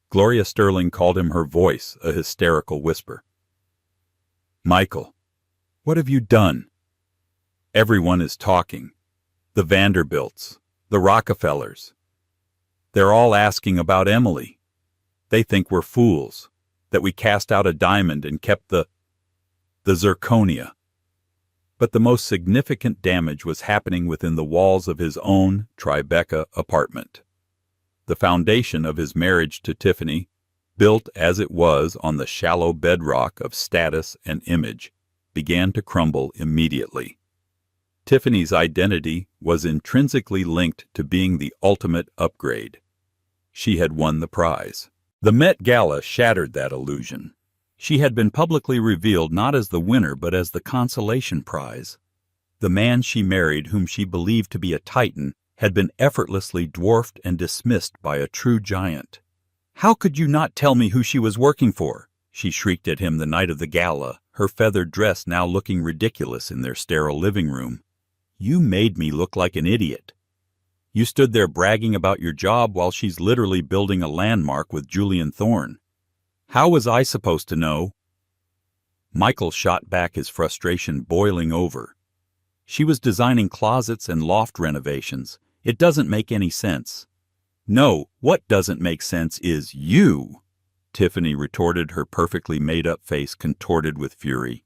Gloria Sterling called him her voice, a hysterical whisper. "Michael, what have you done? Everyone is talking. The Vanderbilts, the Rockefellers. They're all asking about Emily. They think we're fools, that we cast out a diamond and kept the zirconia." But the most significant damage was happening within the walls of his own Tribeca apartment. The foundation of his marriage to Tiffany, built as it was on the shallow bedrock of status and image, began to crumble immediately. Tiffany's identity was intrinsically linked to being the ultimate upgrade. She had won the prize. The Met Gala shattered that illusion. She had been publicly revealed not as the winner but as the consolation prize. The man she married, whom she believed to be a titan, had been effortlessly dwarfed and dismissed by a true giant. "How could you not tell me who she was working for?" she shrieked at him the night of the gala, her feathered dress now looking ridiculous in their sterile living room. "You made me look like an idiot. You stood there bragging about your job while she's literally building a landmark with Julian Thorne. How was I supposed to know?" Michael shot back, his frustration boiling over. "She was designing closets and loft renovations. It doesn't make any sense." "No, what doesn't make sense is you," Tiffany retorted, her perfectly made-up face contorted with fury.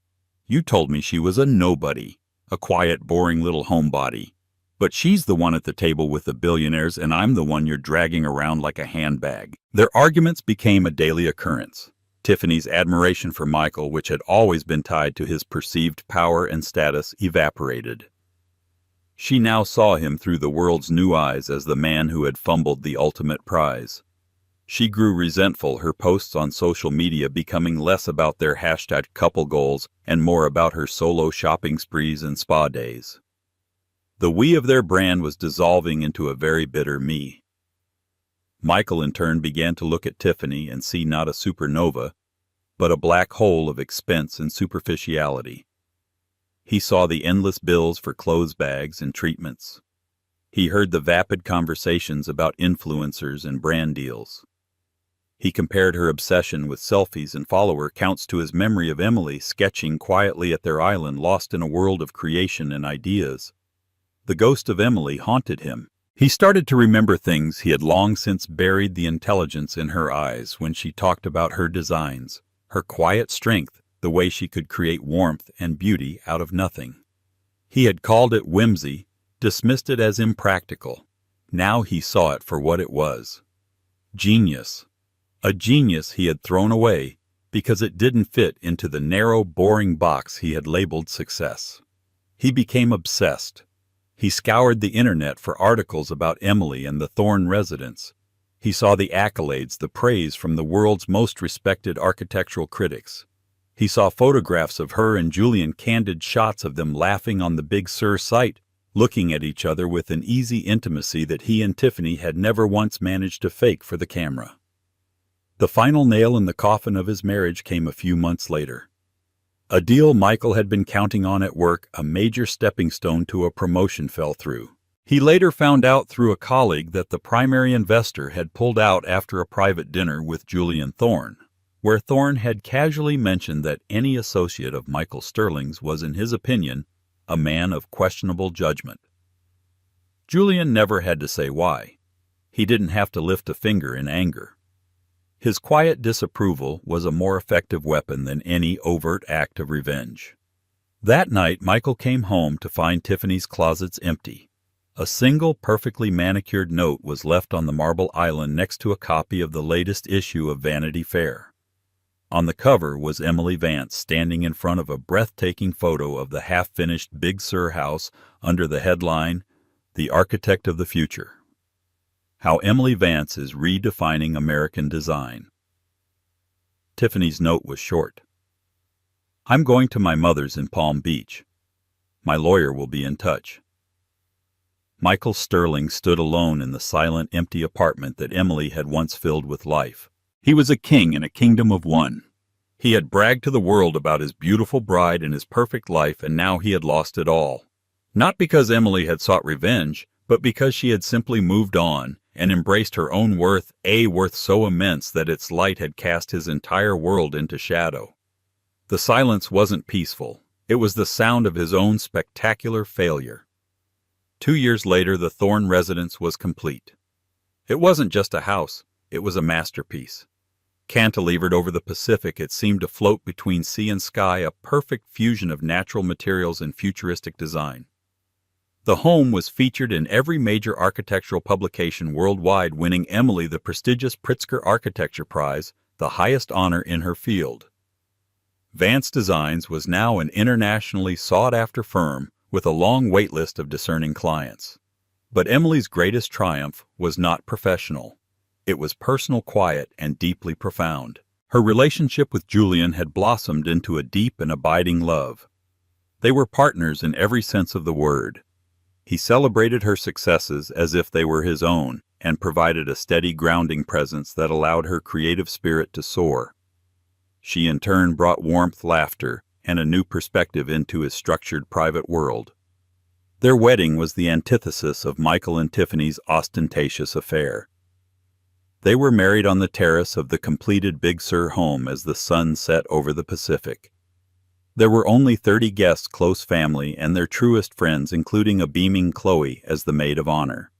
"You told me she was a nobody, a quiet, boring little homebody. But she's the one at the table with the billionaires, and I'm the one you're dragging around like a handbag." Their arguments became a daily occurrence. Tiffany's admiration for Michael, which had always been tied to his perceived power and status, evaporated. She now saw him through the world's new eyes as the man who had fumbled the ultimate prize. She grew resentful, her posts on social media becoming less about their #couple goals and more about her solo shopping sprees and spa days. The we of their brand was dissolving into a very bitter me. Michael in turn began to look at Tiffany and see not a supernova, but a black hole of expense and superficiality. He saw the endless bills for clothes bags and treatments. He heard the vapid conversations about influencers and brand deals. He compared her obsession with selfies and follower counts to his memory of Emily sketching quietly at their island, lost in a world of creation and ideas. The ghost of Emily haunted him. He started to remember things he had long since buried: the intelligence in her eyes when she talked about her designs, her quiet strength, the way she could create warmth and beauty out of nothing. He had called it whimsy, dismissed it as impractical. Now he saw it for what it was. Genius. A genius he had thrown away because it didn't fit into the narrow, boring box he had labeled success. He became obsessed. He scoured the internet for articles about Emily and the Thorne residence. He saw the accolades, the praise from the world's most respected architectural critics. He saw photographs of her and Julian, candid shots of them laughing on the Big Sur site, looking at each other with an easy intimacy that he and Tiffany had never once managed to fake for the camera. The final nail in the coffin of his marriage came a few months later. A deal Michael had been counting on at work, a major stepping stone to a promotion, fell through. He later found out through a colleague that the primary investor had pulled out after a private dinner with Julian Thorne, where Thorne had casually mentioned that any associate of Michael Sterling's was, in his opinion, a man of questionable judgment. Julian never had to say why. He didn't have to lift a finger in anger. His quiet disapproval was a more effective weapon than any overt act of revenge. That night, Michael came home to find Tiffany's closets empty. A single perfectly manicured note was left on the marble island next to a copy of the latest issue of Vanity Fair. On the cover was Emily Vance standing in front of a breathtaking photo of the half-finished Big Sur house under the headline, "The Architect of the Future. How Emily Vance is Redefining American Design." Tiffany's note was short. "I'm going to my mother's in Palm Beach. My lawyer will be in touch." Michael Sterling stood alone in the silent, empty apartment that Emily had once filled with life. He was a king in a kingdom of one. He had bragged to the world about his beautiful bride and his perfect life, and now he had lost it all. Not because Emily had sought revenge, but because she had simply moved on and embraced her own worth, a worth so immense that its light had cast his entire world into shadow. The silence wasn't peaceful. It was the sound of his own spectacular failure. 2 years later, the Thorne residence was complete. It wasn't just a house, it was a masterpiece. Cantilevered over the Pacific, it seemed to float between sea and sky, a perfect fusion of natural materials and futuristic design. The home was featured in every major architectural publication worldwide, winning Emily the prestigious Pritzker Architecture Prize, the highest honor in her field. Vance Designs was now an internationally sought-after firm with a long waitlist of discerning clients. But Emily's greatest triumph was not professional. It was personal, quiet, and deeply profound. Her relationship with Julian had blossomed into a deep and abiding love. They were partners in every sense of the word. He celebrated her successes as if they were his own, and provided a steady grounding presence that allowed her creative spirit to soar. She in turn brought warmth, laughter, and a new perspective into his structured private world. Their wedding was the antithesis of Michael and Tiffany's ostentatious affair. They were married on the terrace of the completed Big Sur home as the sun set over the Pacific. There were only 30 guests, close family, and their truest friends, including a beaming Chloe as the maid of honor.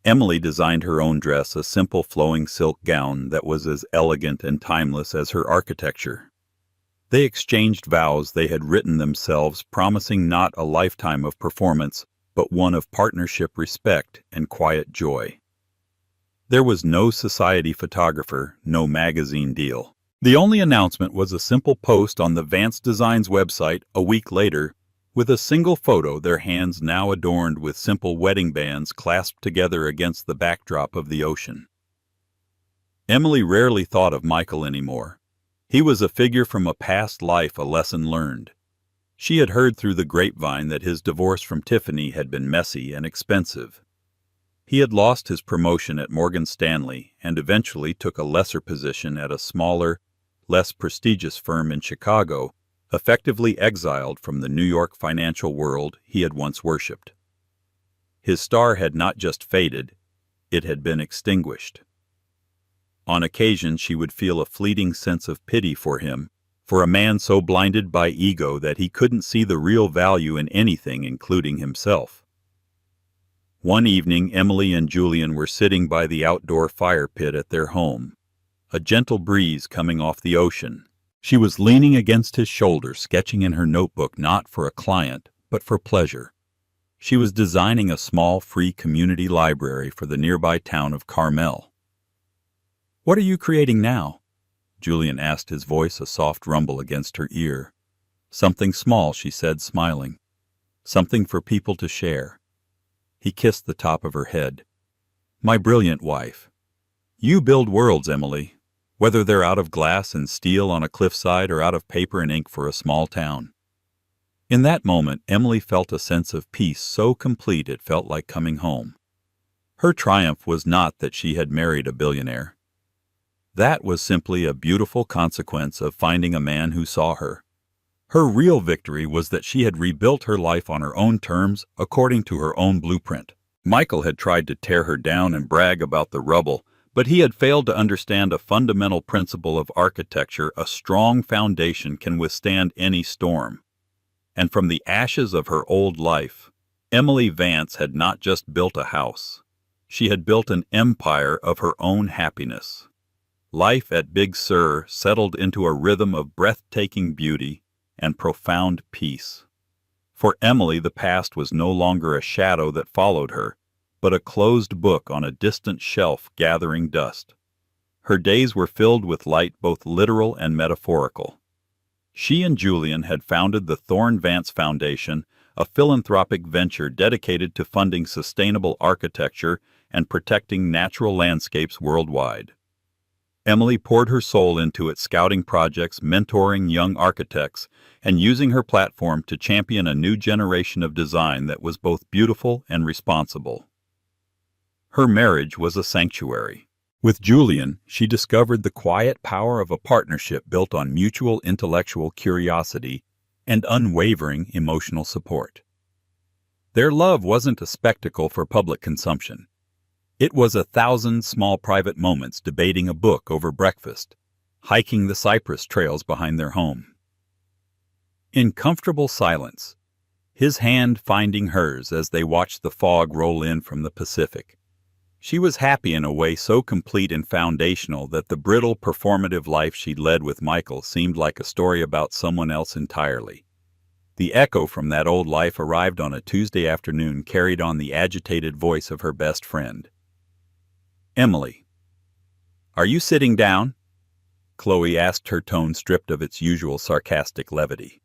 Emily designed her own dress, a simple flowing silk gown that was as elegant and timeless as her architecture. They exchanged vows they had written themselves, promising not a lifetime of performance, but one of partnership, respect, and quiet joy. There was no society photographer, no magazine deal. The only announcement was a simple post on the Vance Designs website a week later, with a single photo, their hands now adorned with simple wedding bands clasped together against the backdrop of the ocean. Emily rarely thought of Michael anymore. He was a figure from a past life, a lesson learned. She had heard through the grapevine that his divorce from Tiffany had been messy and expensive. He had lost his promotion at Morgan Stanley and eventually took a lesser position at a smaller, less prestigious firm in Chicago, effectively exiled from the New York financial world he had once worshipped. His star had not just faded, it had been extinguished. On occasion she would feel a fleeting sense of pity for him, for a man so blinded by ego that he couldn't see the real value in anything, including himself. One evening, Emily and Julian were sitting by the outdoor fire pit at their home, a gentle breeze coming off the ocean. She was leaning against his shoulder, sketching in her notebook not for a client, but for pleasure. She was designing a small, free community library for the nearby town of Carmel. "What are you creating now?" Julian asked, his voice a soft rumble against her ear. "Something small," she said, smiling. "Something for people to share." He kissed the top of her head. "My brilliant wife. You build worlds, Emily, whether they're out of glass and steel on a cliffside or out of paper and ink for a small town." In that moment, Emily felt a sense of peace so complete it felt like coming home. Her triumph was not that she had married a billionaire. That was simply a beautiful consequence of finding a man who saw her. Her real victory was that she had rebuilt her life on her own terms, according to her own blueprint. Michael had tried to tear her down and brag about the rubble, but he had failed to understand a fundamental principle of architecture: a strong foundation can withstand any storm. And from the ashes of her old life, Emily Vance had not just built a house. She had built an empire of her own happiness. Life at Big Sur settled into a rhythm of breathtaking beauty and profound peace. For Emily, the past was no longer a shadow that followed her, but a closed book on a distant shelf gathering dust. Her days were filled with light, both literal and metaphorical. She and Julian had founded the Thorne Vance Foundation, a philanthropic venture dedicated to funding sustainable architecture and protecting natural landscapes worldwide. Emily poured her soul into it, scouting projects, mentoring young architects, and using her platform to champion a new generation of design that was both beautiful and responsible. Her marriage was a sanctuary. With Julian, she discovered the quiet power of a partnership built on mutual intellectual curiosity and unwavering emotional support. Their love wasn't a spectacle for public consumption. It was 1,000 small private moments debating a book over breakfast, hiking the cypress trails behind their home. In comfortable silence, his hand finding hers as they watched the fog roll in from the Pacific. She was happy in a way so complete and foundational that the brittle, performative life she'd led with Michael seemed like a story about someone else entirely. The echo from that old life arrived on a Tuesday afternoon, carried on the agitated voice of her best friend. "Emily, are you sitting down?" Chloe asked, her tone stripped of its usual sarcastic levity.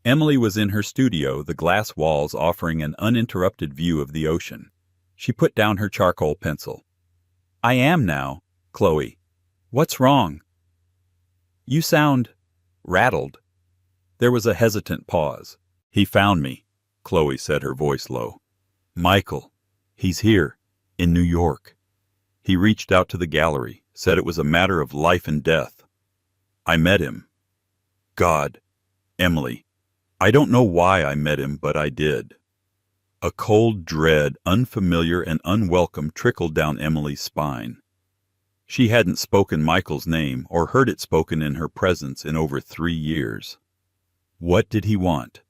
Emily was in her studio, the glass walls offering an uninterrupted view of the ocean. She put down her charcoal pencil. "I am now, Chloe. What's wrong?" "You sound rattled." There was a hesitant pause. "He found me," Chloe said, her voice low. "Michael, he's here, in New York. He reached out to the gallery, said it was a matter of life and death. I met him. God, Emily, I don't know why I met him, but I did." A cold dread, unfamiliar and unwelcome, trickled down Emily's spine. She hadn't spoken Michael's name or heard it spoken in her presence in over 3 years. "What did he want?"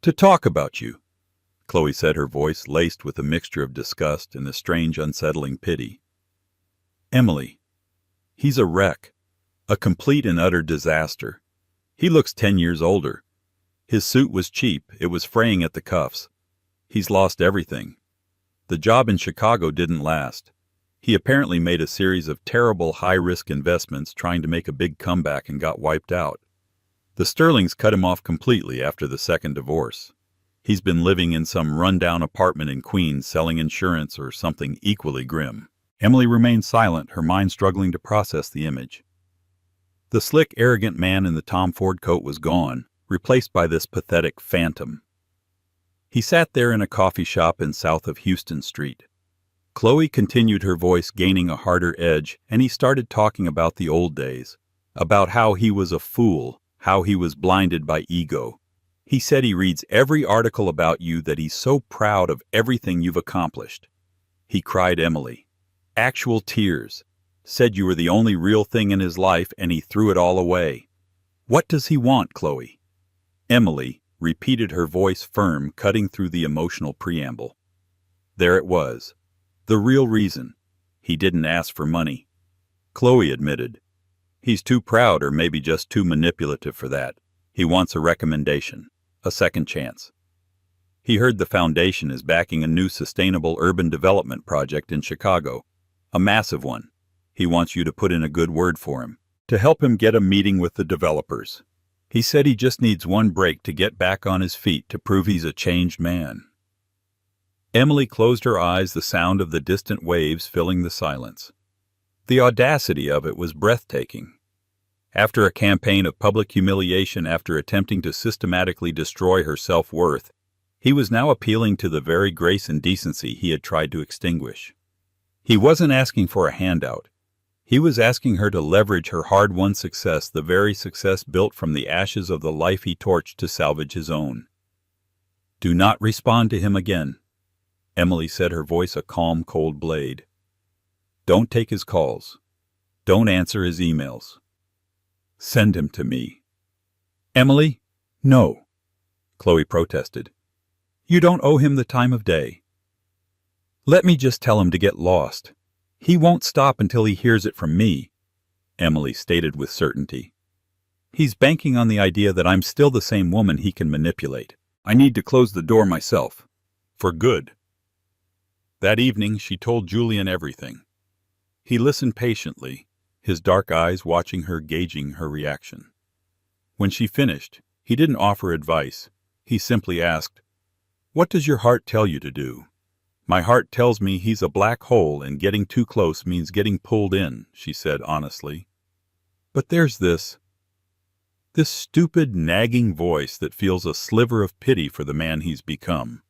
"To talk about you," Chloe said, her voice laced with a mixture of disgust and a strange, unsettling pity. "Emily, he's a wreck, a complete and utter disaster. He looks 10 years older. His suit was cheap, it was fraying at the cuffs. He's lost everything. The job in Chicago didn't last. He apparently made a series of terrible high-risk investments trying to make a big comeback and got wiped out. The Sterlings cut him off completely after the second divorce. He's been living in some rundown apartment in Queens selling insurance or something equally grim." Emily remained silent, her mind struggling to process the image. The slick, arrogant man in the Tom Ford coat was gone, replaced by this pathetic phantom. He sat there in a coffee shop in south of Houston Street. Chloe continued, her voice gaining a harder edge, and he started talking about the old days, about how he was a fool, how he was blinded by ego. He said he reads every article about you, that he's so proud of everything you've accomplished. He cried, Emily. Actual tears. Said you were the only real thing in his life, and he threw it all away. What does he want, Chloe? Emily repeated, her voice firm, cutting through the emotional preamble. There it was. The real reason. He didn't ask for money. Chloe admitted. He's too proud, or maybe just too manipulative for that. He wants a recommendation, a second chance. He heard the foundation is backing a new sustainable urban development project in Chicago, a massive one. He wants you to put in a good word for him, to help him get a meeting with the developers. He said he just needs one break to get back on his feet, to prove he's a changed man. Emily closed her eyes, the sound of the distant waves filling the silence. The audacity of it was breathtaking. After a campaign of public humiliation, after attempting to systematically destroy her self-worth, he was now appealing to the very grace and decency he had tried to extinguish. He wasn't asking for a handout. He was asking her to leverage her hard-won success, the very success built from the ashes of the life he torched, to salvage his own. Do not respond to him again, Emily said, her voice a calm, cold blade. Don't take his calls. Don't answer his emails. Send him to me. Emily, no, Chloe protested. You don't owe him the time of day. Let me just tell him to get lost. He won't stop until he hears it from me, Emily stated with certainty. He's banking on the idea that I'm still the same woman he can manipulate. I need to close the door myself. For good. That evening she told Julian everything. He listened patiently, his dark eyes watching her, gauging her reaction. When she finished, he didn't offer advice. He simply asked, What does your heart tell you to do? My heart tells me he's a black hole, and getting too close means getting pulled in, she said honestly. But there's this stupid, nagging voice that feels a sliver of pity for the man he's become.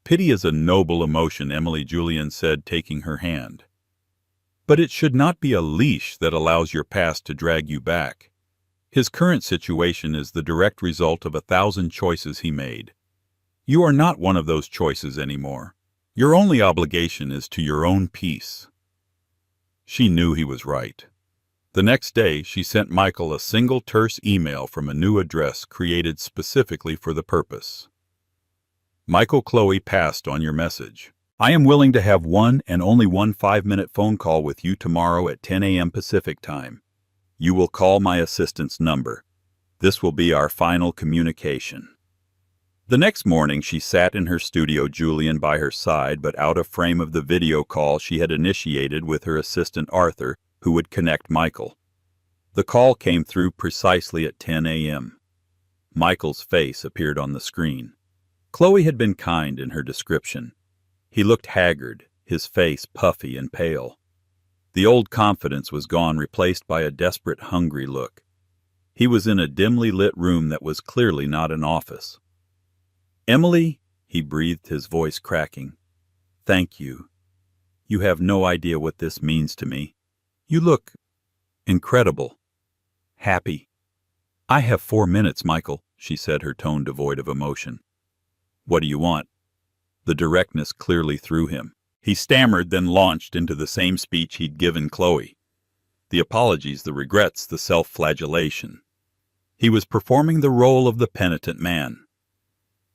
Pity is a noble emotion, Emily, Julian said, taking her hand. But it should not be a leash that allows your past to drag you back. His current situation is the direct result of 1,000 choices he made. You are not one of those choices anymore. Your only obligation is to your own peace. She knew he was right. The next day, she sent Michael a single terse email from a new address created specifically for the purpose. Michael, Chloe passed on your message. I am willing to have one and only one 5-minute phone call with you tomorrow at 10 a.m. Pacific time. You will call my assistant's number. This will be our final communication. The next morning, she sat in her studio, Julian by her side, but out of frame of the video call she had initiated with her assistant Arthur, who would connect Michael. The call came through precisely at 10 a.m. Michael's face appeared on the screen. Chloe had been kind in her description. He looked haggard, his face puffy and pale. The old confidence was gone, replaced by a desperate, hungry look. He was in a dimly lit room that was clearly not an office. "Emily," he breathed, his voice cracking. "Thank you. You have no idea what this means to me. You look incredible. Happy." "I have 4 minutes, Michael," she said, her tone devoid of emotion. "What do you want?" The directness clearly threw him. He stammered, then launched into the same speech he'd given Chloe. The apologies, the regrets, the self-flagellation. He was performing the role of the penitent man.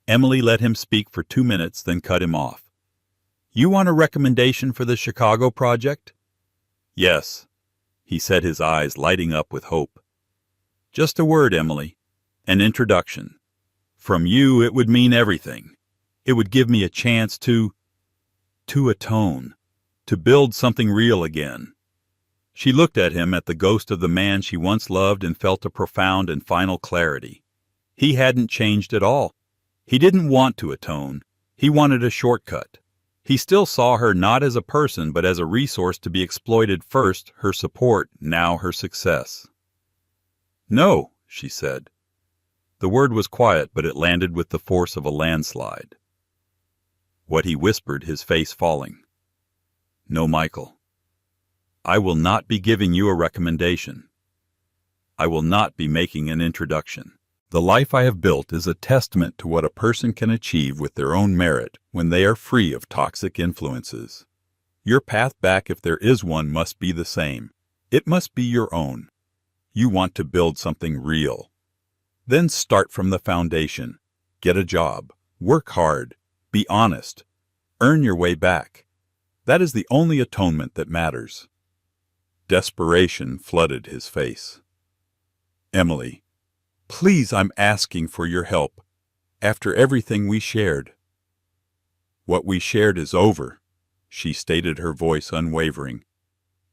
Emily let him speak for 2 minutes, then cut him off. "You want a recommendation for the Chicago project?" "Yes," he said, his eyes lighting up with hope. "Just a word, Emily. An introduction. From you, it would mean everything. It would give me a chance to atone, to build something real again." She looked at him, at the ghost of the man she once loved, and felt a profound and final clarity. He hadn't changed at all. He didn't want to atone. He wanted a shortcut. He still saw her not as a person, but as a resource to be exploited, first her support, now her success. "No," she said. The word was quiet, but it landed with the force of a landslide. What he whispered, his face falling. "No, Michael. I will not be giving you a recommendation. I will not be making an introduction. The life I have built is a testament to what a person can achieve with their own merit when they are free of toxic influences. Your path back, if there is one, must be the same. It must be your own. You want to build something real. Then start from the foundation. Get a job. Work hard. Be honest. Earn your way back. That is the only atonement that matters." Desperation flooded his face. "Emily, please, I'm asking for your help. After everything we shared." "What we shared is over," she stated, her voice unwavering.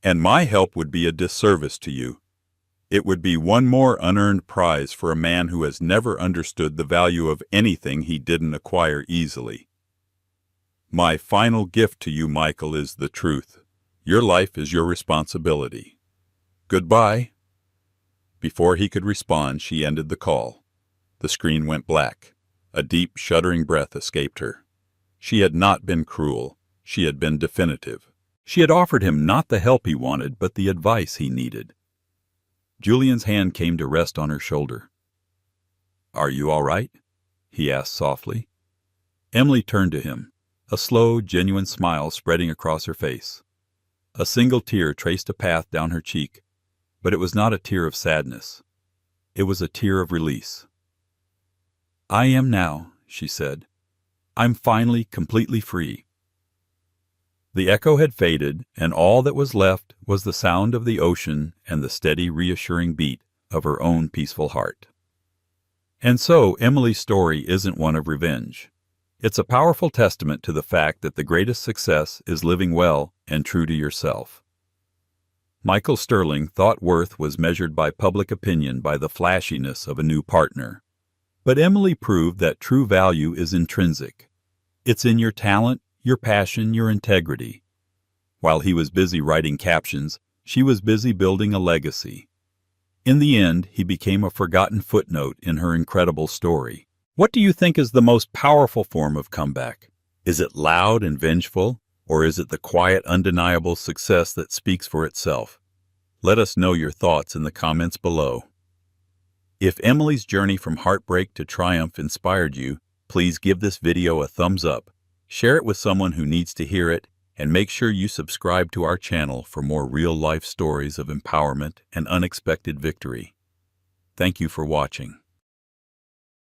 "And my help would be a disservice to you. It would be one more unearned prize for a man who has never understood the value of anything he didn't acquire easily. My final gift to you, Michael, is the truth. Your life is your responsibility. Goodbye." Before he could respond, she ended the call. The screen went black. A deep, shuddering breath escaped her. She had not been cruel. She had been definitive. She had offered him not the help he wanted, but the advice he needed. Julian's hand came to rest on her shoulder. "Are you all right?" he asked softly. Emily turned to him, a slow, genuine smile spreading across her face. A single tear traced a path down her cheek, but it was not a tear of sadness. It was a tear of release. "I am now," she said. "I'm finally completely free." The echo had faded, and all that was left was the sound of the ocean and the steady, reassuring beat of her own peaceful heart. And so Emily's story isn't one of revenge. It's a powerful testament to the fact that the greatest success is living well and true to yourself. Michael Sterling thought worth was measured by public opinion, by the flashiness of a new partner. But Emily proved that true value is intrinsic. It's in your talent, your passion, your integrity. While he was busy writing captions, she was busy building a legacy. In the end, he became a forgotten footnote in her incredible story. What do you think is the most powerful form of comeback? Is it loud and vengeful, Or is it the quiet, undeniable success that speaks for itself? Let us know your thoughts in the comments below. If Emily's journey from heartbreak to triumph inspired you, please give this video a thumbs up, share it with someone who needs to hear it, and make sure you subscribe to our channel for more real-life stories of empowerment and unexpected victory. Thank you for watching.